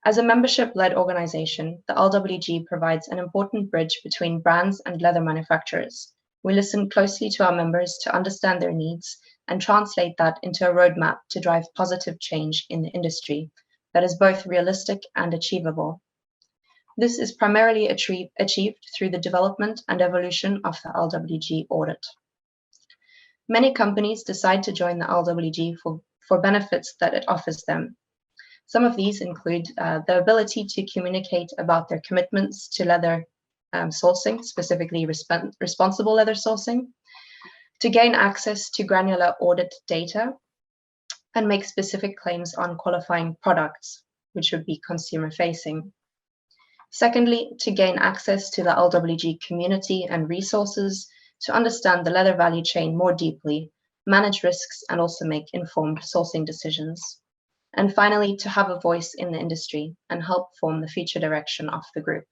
As a membership-led organization, the Lwg provides an important bridge between brands and leather manufacturers. We listen closely to our members to understand their needs and translate that into a roadmap to drive positive change in the industry that is both realistic and achievable. This is primarily achieved through the development and evolution of the Lwg audit. Many companies decide to join the Lwg for benefits that it offers them. Some of these include the ability to communicate about their commitments to leather sourcing, specifically responsible leather sourcing, to gain access to granular audit data, and make specific claims on qualifying products, which would be consumer-facing. Secondly, to gain access to the Lwg community and resources to understand the leather value chain more deeply, manage risks, and also make informed sourcing decisions. And finally, to have a voice in the industry and help form the future direction of the group.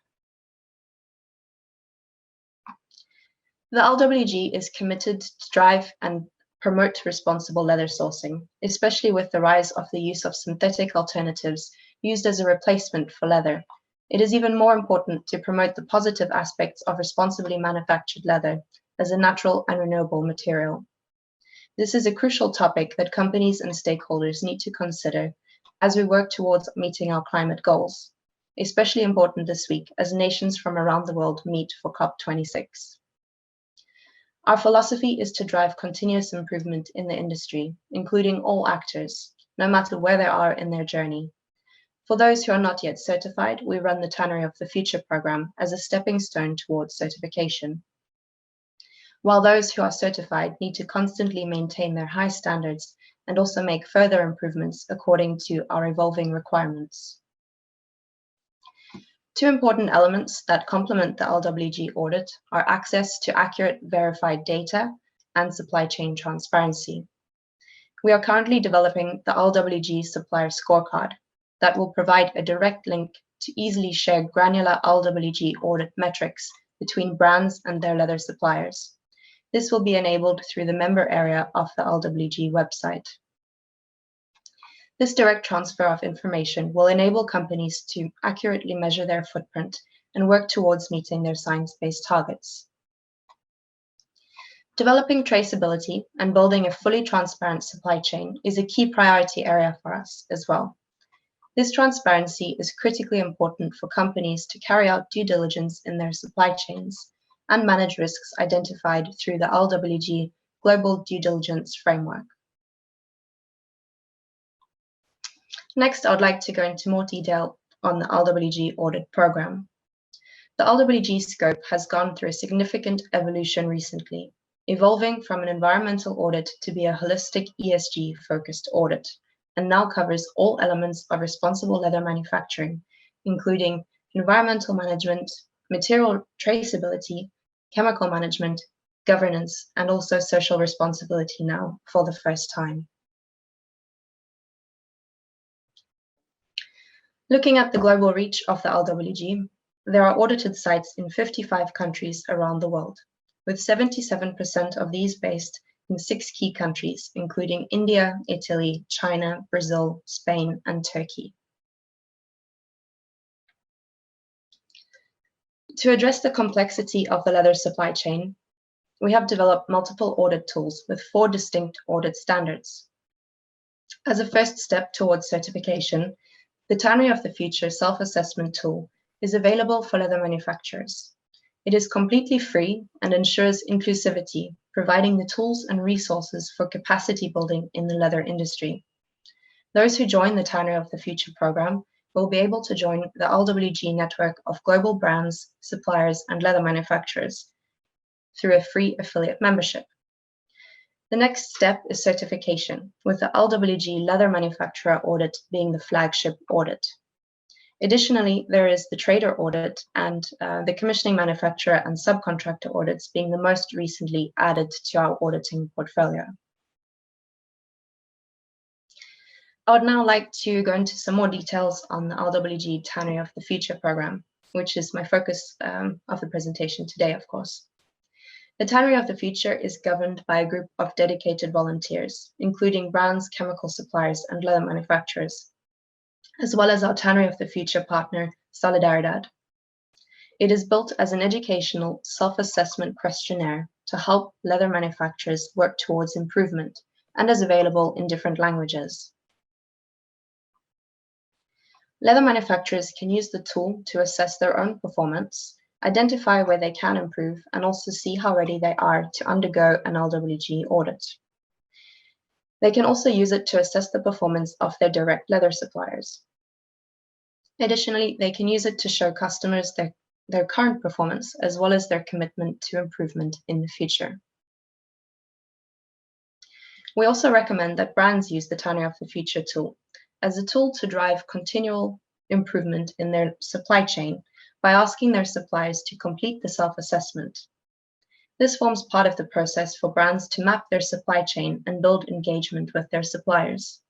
The Lwg is committed to drive and promote responsible leather sourcing, especially with the rise of the use of synthetic alternatives used as a replacement for leather. It is even more important to promote the positive aspects of responsibly manufactured leather as a natural and renewable material. This is a crucial topic that companies and stakeholders need to consider as we work towards meeting our climate goals, especially important this week as nations from around the world meet for COP26. Our philosophy is to drive continuous improvement in the industry, including all actors, no matter where they are in their journey. For those who are not yet certified, we run the Tannery of the Future program as a stepping stone towards certification, while those who are certified need to constantly maintain their high standards and also make further improvements according to our evolving requirements. Two important elements that complement the Lwg audit are access to accurate verified data and supply chain transparency. We are currently developing the Lwg Supplier Scorecard that will provide a direct link to easily share granular Lwg audit metrics between brands and their leather suppliers. This will be enabled through the member area of the Lwg website. This direct transfer of information will enable companies to accurately measure their footprint and work towards meeting their science-based targets. Developing traceability and building a fully transparent supply chain is a key priority area for us as well. This transparency is critically important for companies to carry out due diligence in their supply chains and manage risks identified through the Lwg Global Due Diligence Framework. Next, I would like to go into more detail on the Lwg Audit Program. The Lwg scope has gone through a significant evolution recently, evolving from an environmental audit to be a holistic ESG-focused audit, and now covers all elements of responsible leather manufacturing, including environmental management, material traceability, chemical management, governance, and also social responsibility now for the first time. Looking at the global reach of the Lwg, there are audited sites in 55 countries around the world, with 77% of these based in 6 key countries, including India, Italy, China, Brazil, Spain, and Turkey. To address the complexity of the leather supply chain, we have developed multiple audit tools with 4 distinct audit standards. As a first step towards certification, the Tannery of the Future self-assessment tool is available for leather manufacturers. It is completely free and ensures inclusivity, providing the tools and resources for capacity building in the leather industry. Those who join the Tannery of the Future program will be able to join the Lwg network of global brands, suppliers, and leather manufacturers through a free affiliate membership. The next step is certification, with the Lwg leather manufacturer audit being the flagship audit. Additionally, there is the trader audit and the commissioning manufacturer and subcontractor audits being the most recently added to our auditing portfolio. I would now like to go into some more details on the Lwg Tannery of the Future program, which is my focus of the presentation today, of course. The Tannery of the Future is governed by a group of dedicated volunteers, including brands, chemical suppliers, and leather manufacturers, as well as our Tannery of the Future partner, Solidaridad. It is built as an educational self-assessment questionnaire to help leather manufacturers work towards improvement and is available in different languages. Leather manufacturers can use the tool to assess their own performance, identify where they can improve, and also see how ready they are to undergo an Lwg audit. They can also use it to assess the performance of their direct leather suppliers. Additionally, they can use it to show customers their current performance as well as their commitment to improvement in the future. We also recommend that brands use the Tannery of the Future tool as a tool to drive continual improvement in their supply chain by asking their suppliers to complete the self-assessment. This forms part of the process for brands to map their supply chain and build engagement with their suppliers.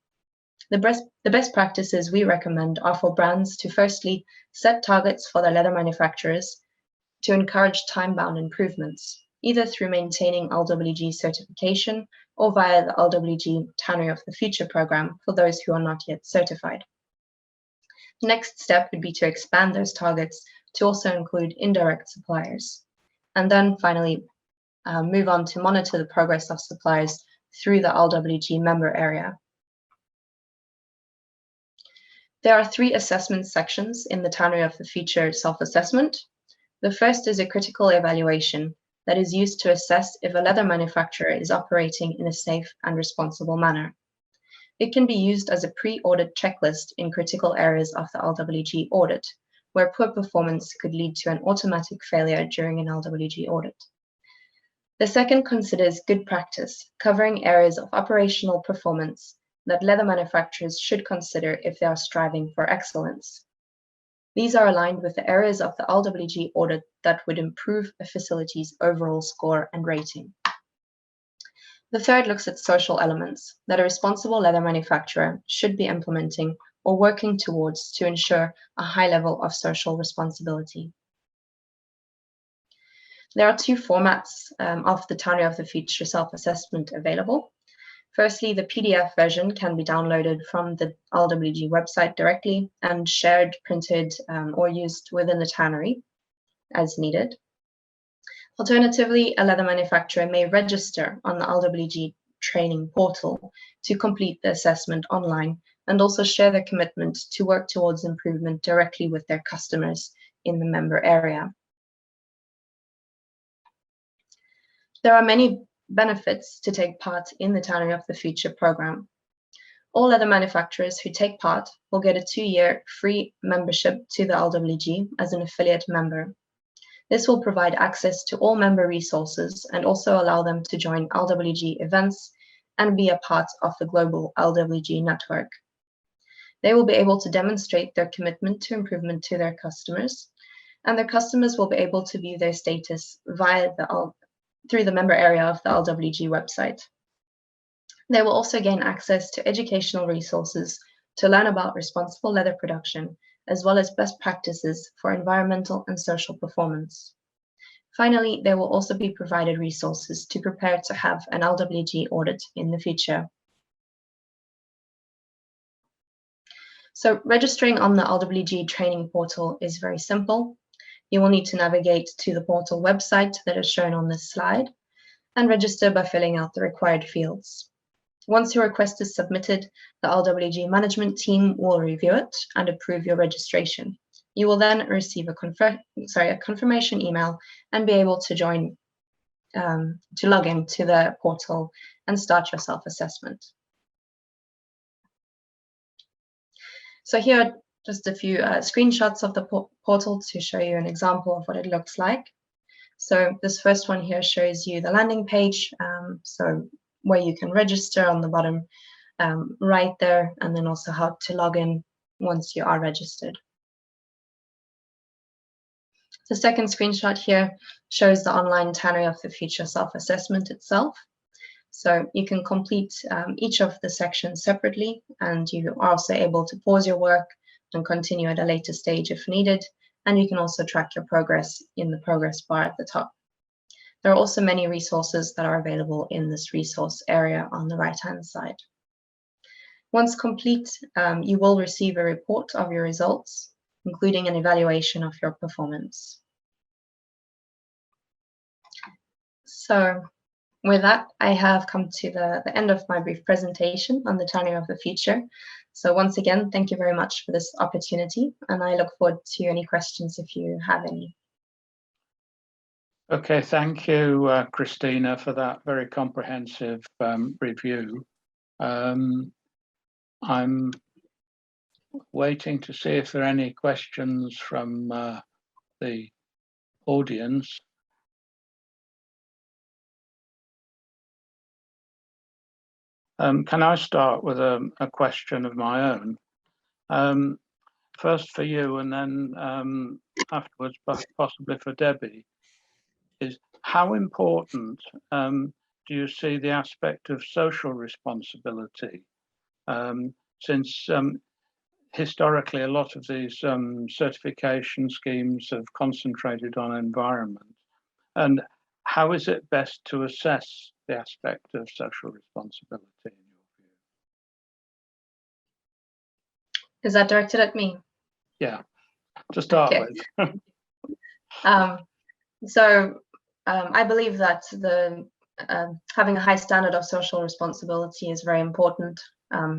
The best practices we recommend are for brands to firstly set targets for their leather manufacturers to encourage time-bound improvements, either through maintaining Lwg certification or via the Lwg Tannery of the Future program for those who are not yet certified. The next step would be to expand those targets to also include indirect suppliers, and then finally move on to monitor the progress of suppliers through the Lwg member area. There are 3 assessment sections in the Tannery of the Future self-assessment. The first is a critical evaluation that is used to assess if a leather manufacturer is operating in a safe and responsible manner. It can be used as a pre-audit checklist in critical areas of the Lwg audit, where poor performance could lead to an automatic failure during an Lwg audit. The second considers good practice, covering areas of operational performance that leather manufacturers should consider if they are striving for excellence. These are aligned with the areas of the Lwg audit that would improve a facility's overall score and rating. The third looks at social elements that a responsible leather manufacturer should be implementing or working towards to ensure a high level of social responsibility. There are 2 formats of the Tannery of the Future self-assessment available. Firstly, the PDF version can be downloaded from the Lwg website directly and shared, printed, or used within the Tannery as needed. Alternatively, a leather manufacturer may register on the Lwg training portal to complete the assessment online and also share their commitment to work towards improvement directly with their customers in the member area. There are many benefits to take part in the Tannery of the Future program. All leather manufacturers who take part will get a 2-year free membership to the Lwg as an affiliate member. This will provide access to all member resources and also allow them to join Lwg events and be a part of the global Lwg network. They will be able to demonstrate their commitment to improvement to their customers, and their customers will be able to view their status through the member area of the Lwg website. They will also gain access to educational resources to learn about responsible leather production, as well as best practices for environmental and social performance. Finally, they will also be provided resources to prepare to have an Lwg audit in the future. So registering on the Lwg training portal is very simple. You will need to navigate to the portal website that is shown on this slide and register by filling out the required fields. Once your request is submitted, the Lwg management team will review it and approve your registration. You will then receive a confirmation email and be able to log in to the portal and start your self-assessment. So here are just a few screenshots of the portal to show you an example of what it looks like. So this first one here shows you the landing page, so where you can register on the bottom right there, and then also how to log in once you are registered. The second screenshot here shows the online Tannery of the Future self-assessment itself. So you can complete each of the sections separately, and you are also able to pause your work and continue at a later stage if needed. And you can also track your progress in the progress bar at the top. There are also many resources that are available in this resource area on the right-hand side. Once complete, you will receive a report of your results, including an evaluation of your performance. So with that, I have come to the end of my brief presentation on the Tannery of the Future. So once again, thank you very much for this opportunity, and I look forward to any questions if you have any. Okay, thank you, Christina, for that very comprehensive review. I'm waiting to see if there are any questions from the audience. Can I start with a question of my own? First for you, and then afterwards possibly for Debbie, is how important do you see the aspect of social responsibility? Since historically a lot of these certification schemes have concentrated on environment, and how is it best to assess the aspect of social responsibility in your view? Is that directed at me? Yeah, to start Okay. with. I believe that having a high standard of social responsibility is very important,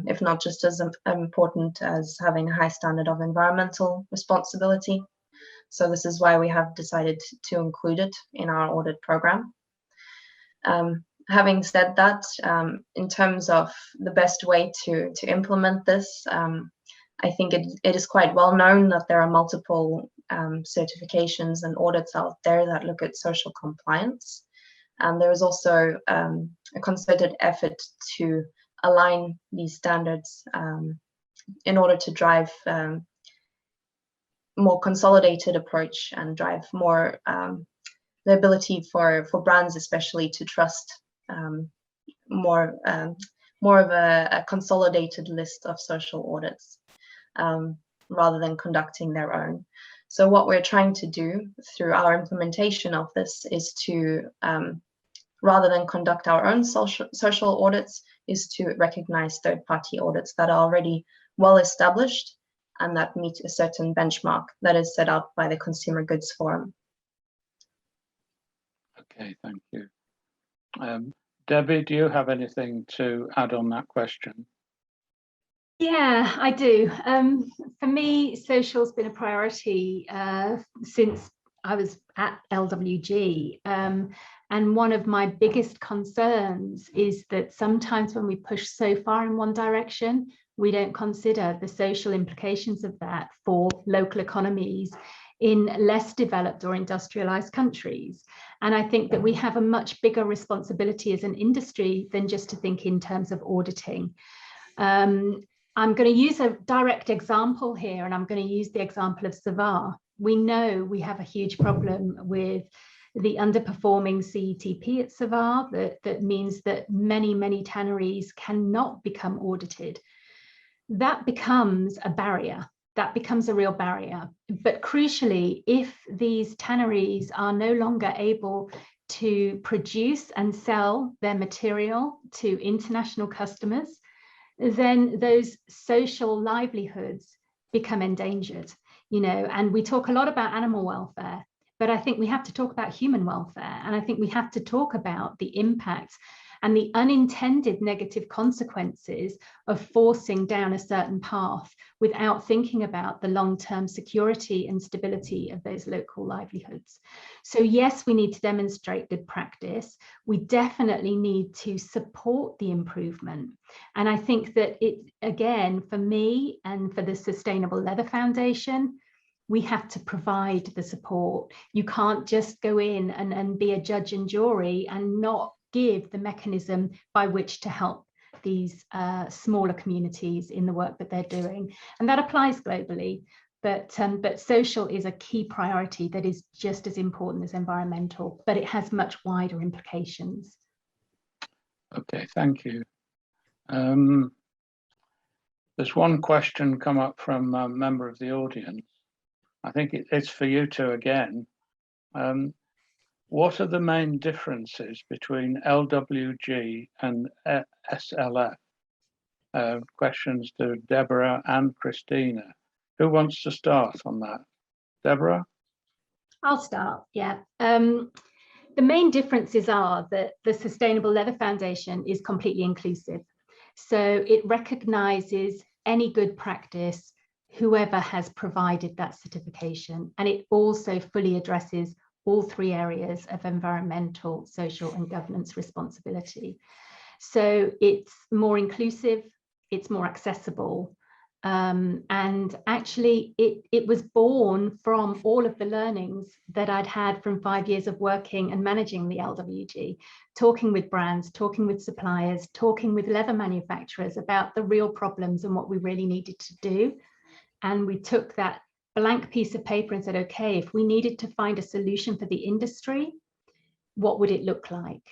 if not just as important as having a high standard of environmental responsibility. So this is why we have decided to include it in our audit program. Having said that, in terms of the best way to implement this, I think it is quite well known that there are multiple certifications and audits out there that look at social compliance. And there is also a concerted effort to align these standards in order to drive more consolidated approach and drive more the ability for brands especially to trust more of a consolidated list of social audits rather than conducting their own. So what we're trying to do through our implementation of this is to, rather than conduct our own social audits, is to recognize third-party audits that are already well established and that meet a certain benchmark that is set out by the Consumer Goods Forum. Okay, thank you. Debbie, do you have anything to add on that question? Yeah, I do. For me, social's been a priority since I was at LWG. And one of my biggest concerns is that sometimes when we push so far in one direction, we don't consider the social implications of that for local economies in less developed or industrialized countries. And I think that we have a much bigger responsibility as an industry than just to think in terms of auditing. I'm going to use a direct example here, and I'm going to use the example of Savar. We know we have a huge problem with the underperforming CETP at Savar. That means that many, many tanneries cannot become audited. That becomes a barrier. That becomes a real barrier. But crucially, if these tanneries are no longer able to produce and sell their material to international customers, then those social livelihoods become endangered, you know. And we talk a lot about animal welfare, but I think we have to talk about human welfare. And I think we have to talk about the impacts and the unintended negative consequences of forcing down a certain path without thinking about the long-term security and stability of those local livelihoods. So yes, we need to demonstrate good practice. We definitely need to support the improvement. And I think that it, again, for me and for the Sustainable Leather Foundation, we have to provide the support. You can't just go in and be a judge and jury and not give the mechanism by which to help these smaller communities in the work that they're doing. And that applies globally, but social is a key priority that is just as important as environmental, but it has much wider implications. Okay, thank you. There's one question come up from a member of the audience. I think it's for you two again. What are the main differences between LWG and SLF? Questions to Deborah and Christina. Who wants to start on that? Deborah? I'll start, yeah. The main differences are that the Sustainable Leather Foundation is completely inclusive. So it recognizes any good practice, whoever has provided that certification. And it also fully addresses all three areas of environmental, social, and governance responsibility. So it's more inclusive, it's more accessible, and actually it was born from all of the learnings that I'd had from 5 years of working and managing the LWG, talking with brands, talking with suppliers, talking with leather manufacturers about the real problems and what we really needed to do. And we took that blank piece of paper and said, okay, if we needed to find a solution for the industry, what would it look like?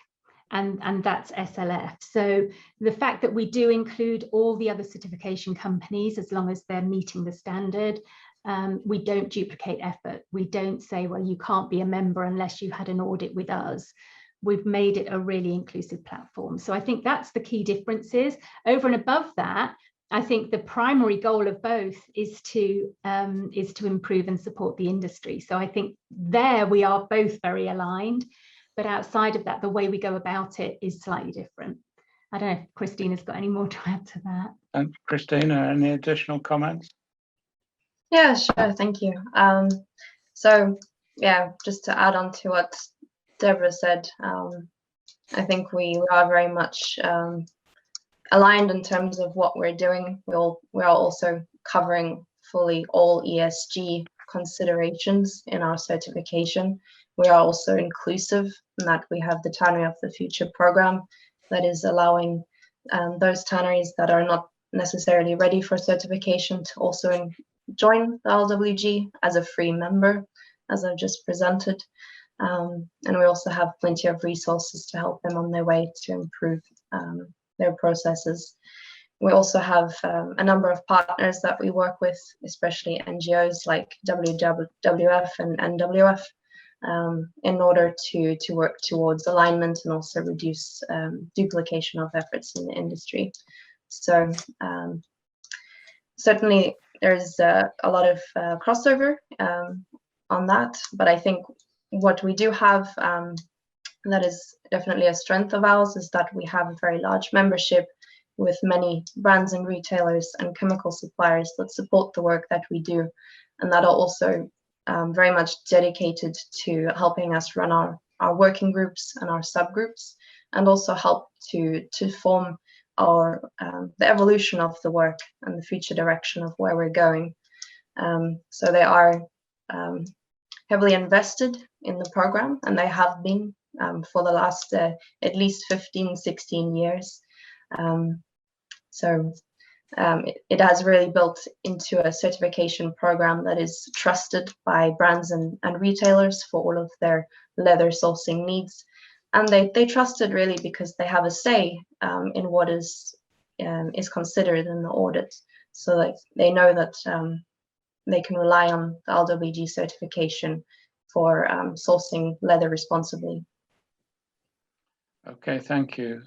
And that's SLF. So the fact that we do include all the other certification companies, as long as they're meeting the standard, we don't duplicate effort. We don't say, well, you can't be a member unless you had an audit with us. We've made it a really inclusive platform. So I think that's the key differences. Over and above that, I think the primary goal of both is to improve and support the industry. So I think there we are both very aligned, but outside of that, the way we go about it is slightly different. I don't know if Christina's got any more to add to that. And Christina, any additional comments? Yeah, sure, thank you. So yeah, just to add on to what Deborah said, I think we are very much aligned in terms of what we're doing. We are also covering fully all ESG considerations in our certification. We are also inclusive in that we have the Tannery of the Future program that is allowing those tanneries that are not necessarily ready for certification to also join the LWG as a free member, as I've just presented. And we also have plenty of resources to help them on their way to improve their processes. We also have a number of partners that we work with, especially NGOs like WWF and NWF, in order to work towards alignment and also reduce duplication of efforts in the industry. So certainly there's a lot of crossover on that, but I think what we do have that is definitely a strength of ours, is that we have a very large membership with many brands and retailers and chemical suppliers that support the work that we do, and that are also very much dedicated to helping us run our working groups and our subgroups, and also help to form our the evolution of the work and the future direction of where we're going. So they are heavily invested in the program, and they have been for the last at least 15, 16 years. It has really built into a certification program that is trusted by brands and retailers for all of their leather sourcing needs. And they trust it really because they have a say in what is considered in the audit. So that they know that they can rely on the Lwg certification for sourcing leather responsibly. Okay, thank you.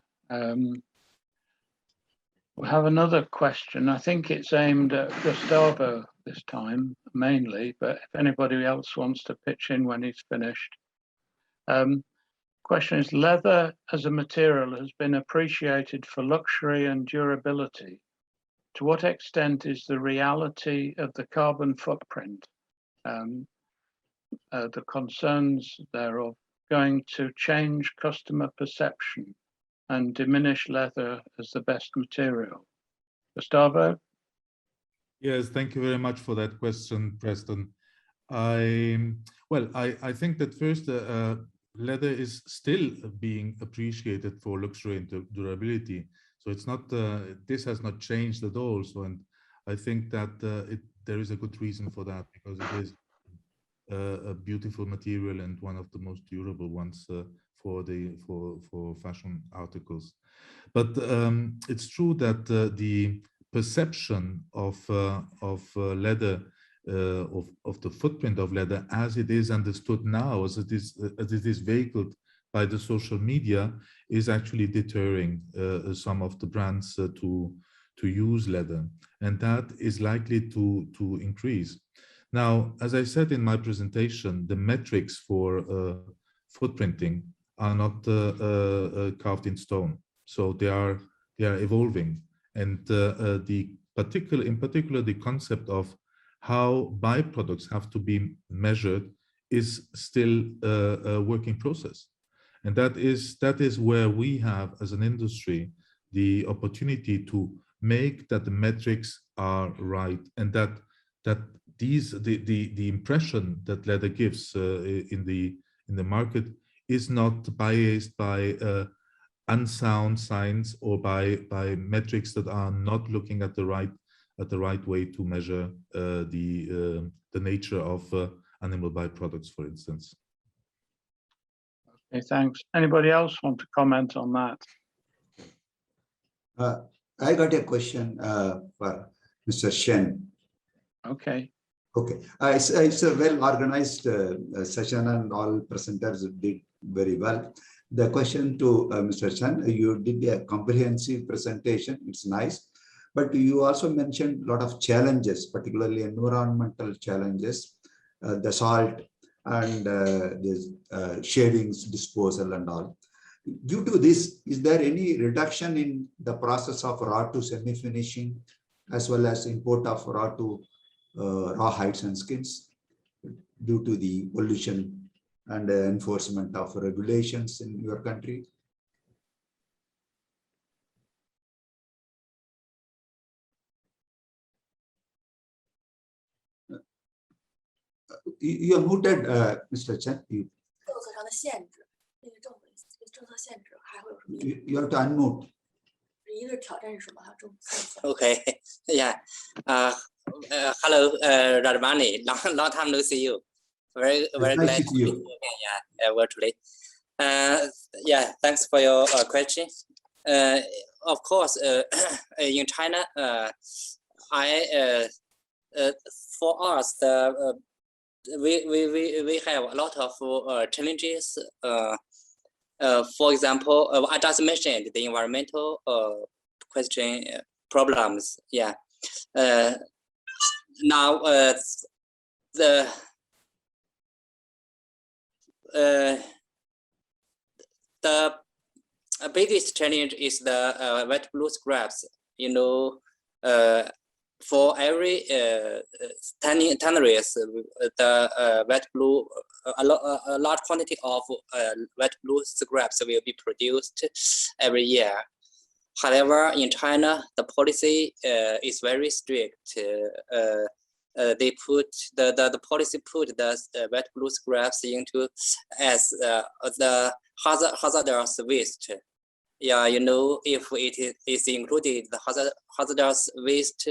We have another question. I think it's aimed at Gustavo this time, mainly, but if anybody else wants to pitch in when he's finished. Question is, leather as a material has been appreciated for luxury and durability. To what extent is the reality of the carbon footprint, the concerns thereof, going to change customer perception and diminish leather as the best material? Gustavo? Yes, thank you very much for that question, Preston. I think that first, leather is still being appreciated for luxury and durability. So it's not, this has not changed at all. So, and I think that there is a good reason for that, because it is a beautiful material and one of the most durable ones for fashion articles. But it's true that the perception of leather, of the footprint of leather as it is understood now, as it is vehicled by the social media, is actually deterring some of the brands to use leather, and that is likely to increase. Now, as I said in my presentation, the metrics for footprinting are not carved in stone, so they are evolving, and in particular the concept of how byproducts have to be measured is still a working process. And that is where we have, as an industry, the opportunity to make that the metrics are right, and that the impression that leather gives in the market is not biased by unsound science or by metrics that are not looking at the right way to measure the nature of animal byproducts, for instance. Okay, thanks. Anybody else want to comment on that? I got a question for Mr. Chen. Okay. Okay, it's a well-organized session, and all presenters did very well. The question to Mr. Chen, you did a comprehensive presentation, it's nice, but you also mentioned a lot of challenges, particularly environmental challenges, the salt and the shavings disposal and all. Due to this, is there any reduction in the process of raw to semi-finishing, as well as import of raw to raw hides and skins, due to the pollution and enforcement of regulations in your country? You are muted, Mr. Chen. You have to unmute. Okay, yeah. Hello, Radmani. Long time no see you. Very nice glad to see you. Yeah, virtually. Yeah, thanks for your question. Of course, in China, for us, we have a lot of challenges. For example, I just mentioned the environmental question problems. Yeah. Now the biggest challenge is the wet blue scraps. You know, for every tanneries, the wet blue, a large quantity of wet blue scraps will be produced every year. However, in China, the policy is very strict. They put the policy put the wet blue scraps into as the hazardous waste. Yeah, you know, if it is included the hazardous waste,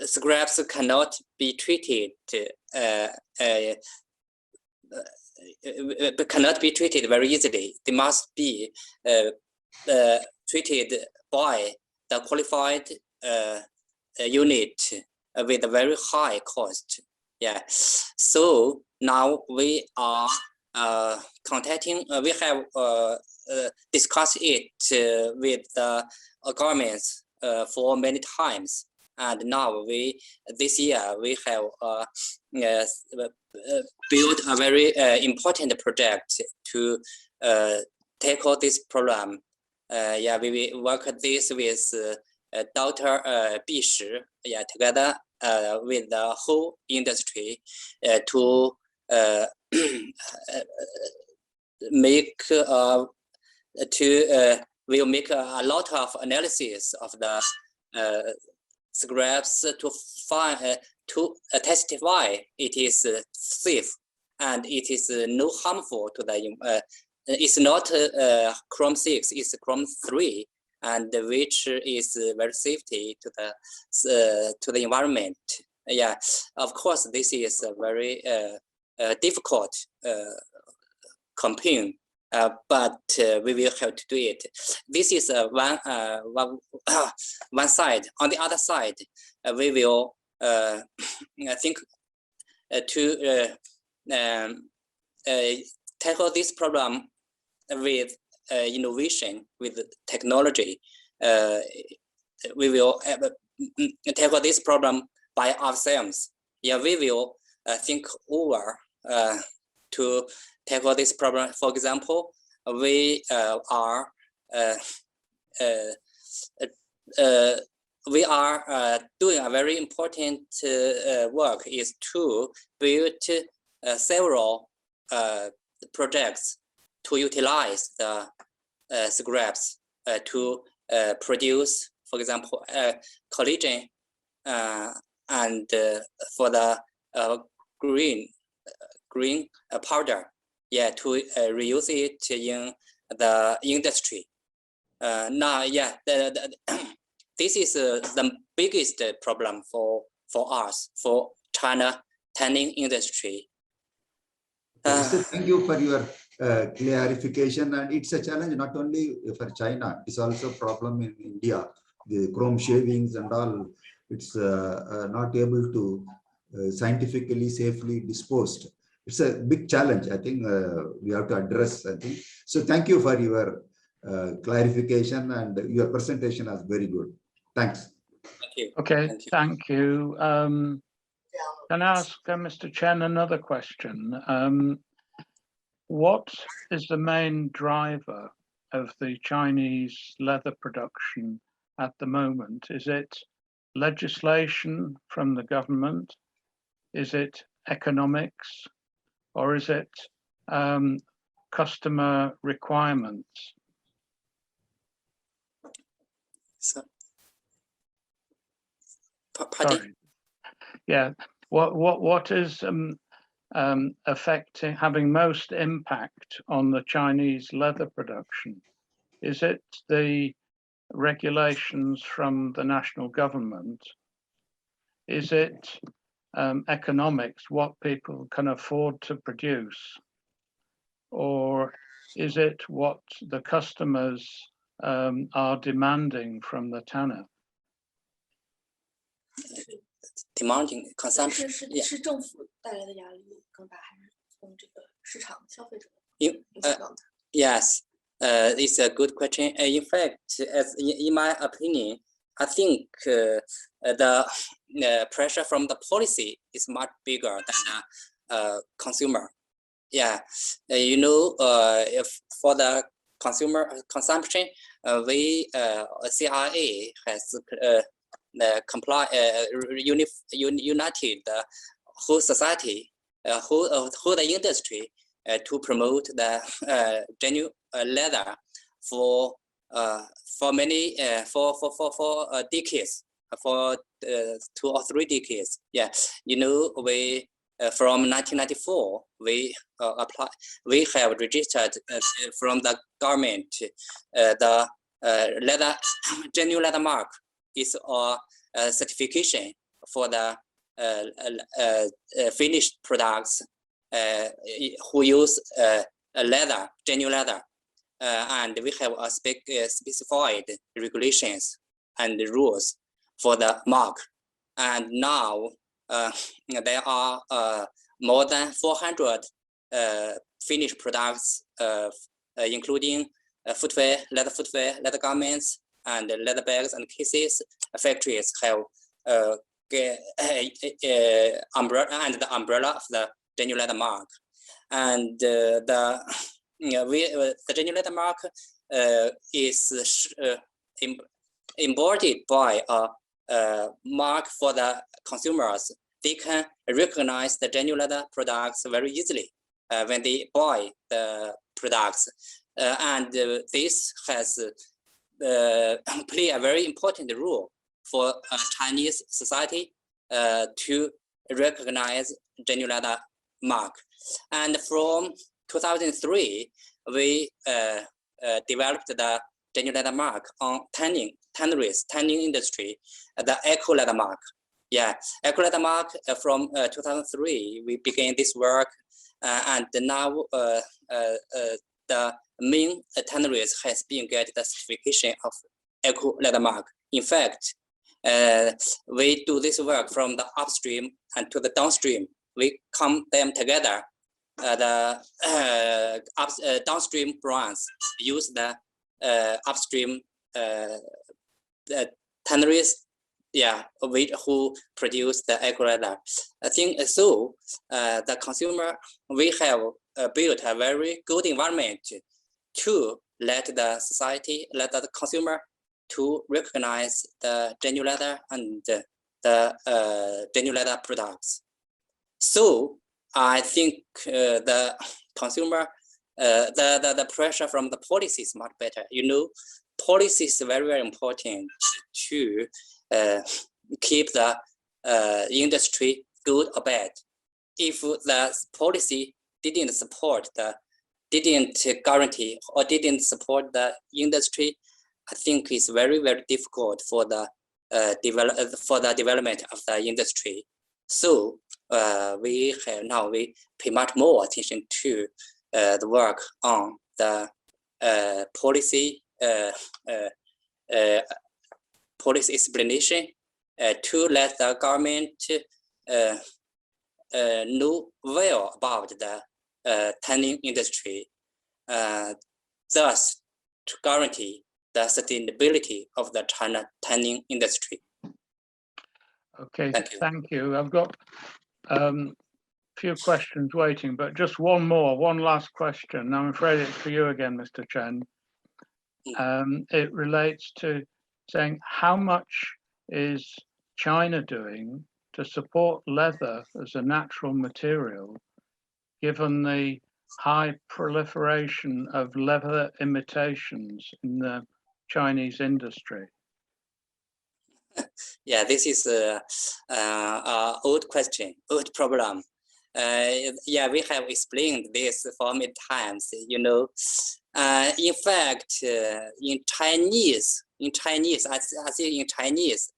scraps cannot be treated. Cannot be treated very easily. They must be treated by the qualified unit with a very high cost. Yeah. So now we are contacting. We have discussed it with the governments for many times, and now this year we have built a very important project to tackle this problem. Yeah, we will work this with Dr. Bishi, yeah, together with the whole industry to make we'll make a lot of analysis of the scraps to find to testify it is safe and it is no harmful to the it's not Chrome 6, it's Chrome 3, and which is very safety to the environment. Yeah, of course, this is a very difficult campaign, but we will have to do it. This is one side. On the other side, we will I think to tackle this problem with innovation, with technology. We will tackle this problem by ourselves. Yeah, we will think over to tackle this problem. For example, we are doing a very important work is to build several projects to utilize the scraps to produce, for example, collagen and for the green powder, yeah, to reuse it in the industry. Now, yeah, this is the biggest problem for us, for China tanning industry. Thank you for your clarification, and it's a challenge not only for China, it's also a problem in India. The chrome shavings and all, it's not able to scientifically safely disposed. It's a big challenge. I think we have to address. I think so. Thank you for your clarification, and your presentation was very good. Thanks. Thank you. Okay, thank you. Can I ask Mr. Chen another question? What is the main driver of the Chinese leather production at the moment? Is it legislation from the government? Is it economics? Or is it customer requirements? So, sorry. Yeah. What is affecting, having most impact on the Chinese leather production? Is it the regulations from the national government? Is it economics, what people can afford to produce? Or is it what the customers are demanding from the tanner? Demanding consumption. Yeah. Yes, it's a good question. In fact, in my opinion, I think the pressure from the policy is much bigger than the consumer. Yeah, you know, if for the consumer consumption, CIA has united the whole society, whole the industry to promote the genuine leather for many for decades, for 2 or 3 decades. Yeah, you know, we from 1994 we have registered from the government the leather genuine leather mark is a certification for the finished products who use leather, genuine leather, and we have a specified regulations and rules for the mark. And now there are more than 400 finished products, including footwear, leather garments, and leather bags and cases. Factories have umbrella and the umbrella of the genuine leather mark, and the genuine leather mark is embodied by a mark for the consumers. They can recognize the genuine leather products very easily when they buy the products, and this has played a very important role for Chinese society to recognize genuine leather mark. And from 2003, we developed the genuine leather mark on tanning industry, the eco leather mark. Yeah, eco leather mark from 2003, we began this work, and now the main tanneries has been get the certification of eco leather mark. In fact, we do this work from the upstream and to the downstream. We come them together. The downstream brands use the upstream tanneries, yeah, who produce the eco leather. I think so. The consumer, we have built a very good environment to let the society, let the consumer to recognize the genuine leather and the genuine leather products. So I think the consumer, the pressure from the policy is much better. You know, policy is very, very important to keep the industry good or bad. If the policy didn't guarantee or didn't support the industry, I think it's very, very difficult for the development of the industry. So we pay much more attention to the work on the policy explanation to let the government know well about the tanning industry, thus to guarantee the sustainability of the China tanning industry. Okay, thank you. I've got a few questions waiting, but just one last question. I'm afraid it's for you again, Mr. Chen. It relates to saying how much is China doing to support leather as a natural material, given the high proliferation of leather imitations in the Chinese industry? Yeah, this is a old question, old problem. Yeah, we have explained this for many times. You know, in fact, in Chinese, I think in Chinese,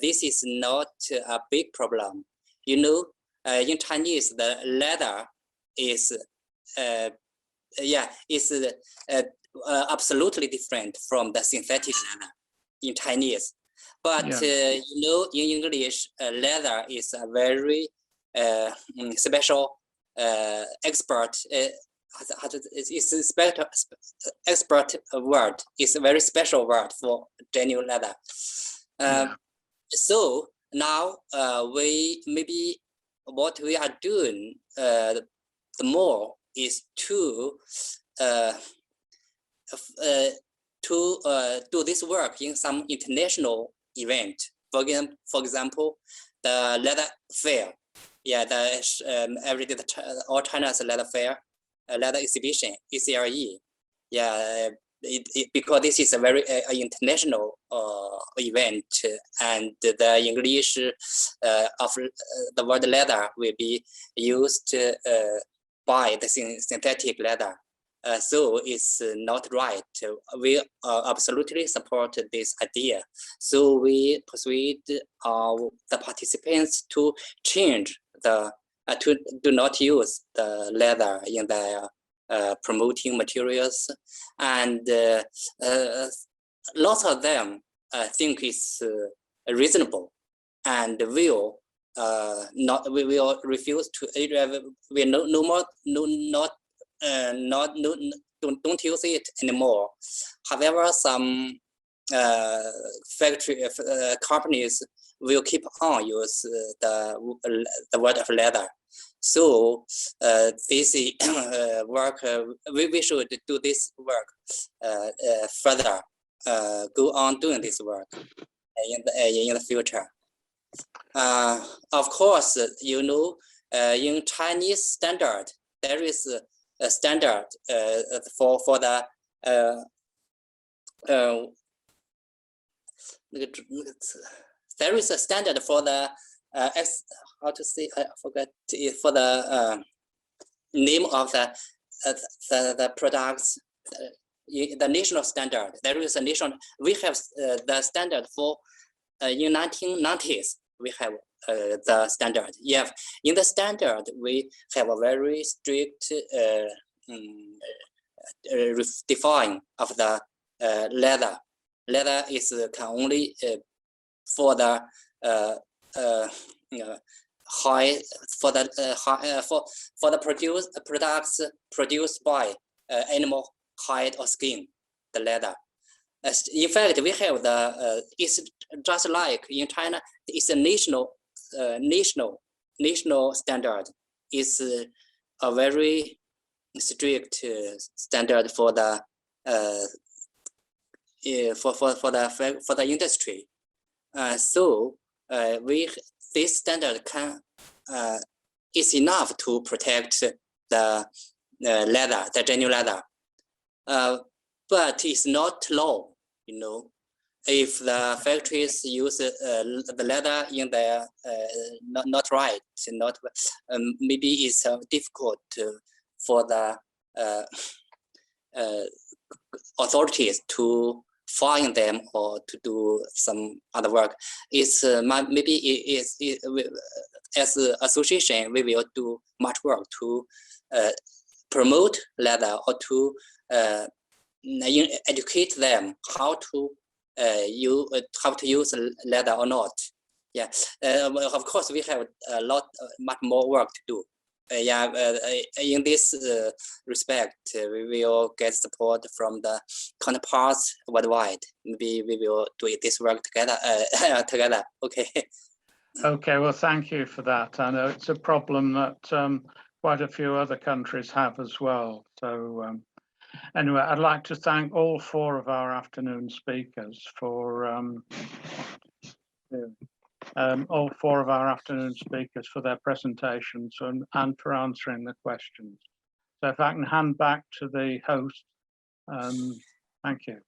this is not a big problem. You know, in Chinese, the leather is absolutely different from the synthetic leather in Chinese. But you know, in English, leather is a very special expert. It's a special expert word. It's a very special word for genuine leather. So now we maybe what we are doing the more is to do this work in some international event. For example, the leather fair. Yeah, every day all China's leather fair, leather exhibition, ECLE. Yeah, because this is a very international event, and the English of the word leather will be used by the synthetic leather. So it's not right. We absolutely support this idea. So we persuade the participants to change the to do not use the leather in their promoting materials, and lots of them think it's reasonable, and will not. We will refuse to. We don't use it anymore. However, some factory companies will keep on use the word of leather. So this work, we should do this work further, go on doing this work in the future. Of course, you know, in Chinese standard, there is a standard for the there is a standard for the how to say, I forgot, for the name of the products, the national standard. There is a national. We have the standard for in 1990s. We have the standard. Yeah, in the standard we have a very strict define of the leather. Leather is can only for the high for the products produced by animal hide or skin, the leather. In fact, we have the it's just like in China. It's a national standard. It's a very strict standard for the for the industry. So this standard can is enough to protect the leather, the genuine leather, but it's not law. You know, if the factories use the leather in their not right, not maybe it's difficult for the authorities to fine them or to do some other work. It's maybe it is as an association we will do much work to promote leather or to educate them how to use leather or not. Yeah, of course we have much more work to do. In this respect, we will get support from the counterparts worldwide. Maybe we will do this work together. Okay. Okay. Well, thank you for that. I know it's a problem that quite a few other countries have as well. So anyway, I'd like to thank all four of our afternoon speakers for all four of our afternoon speakers for their presentations and for answering the questions. So if I can hand back to the host, thank you.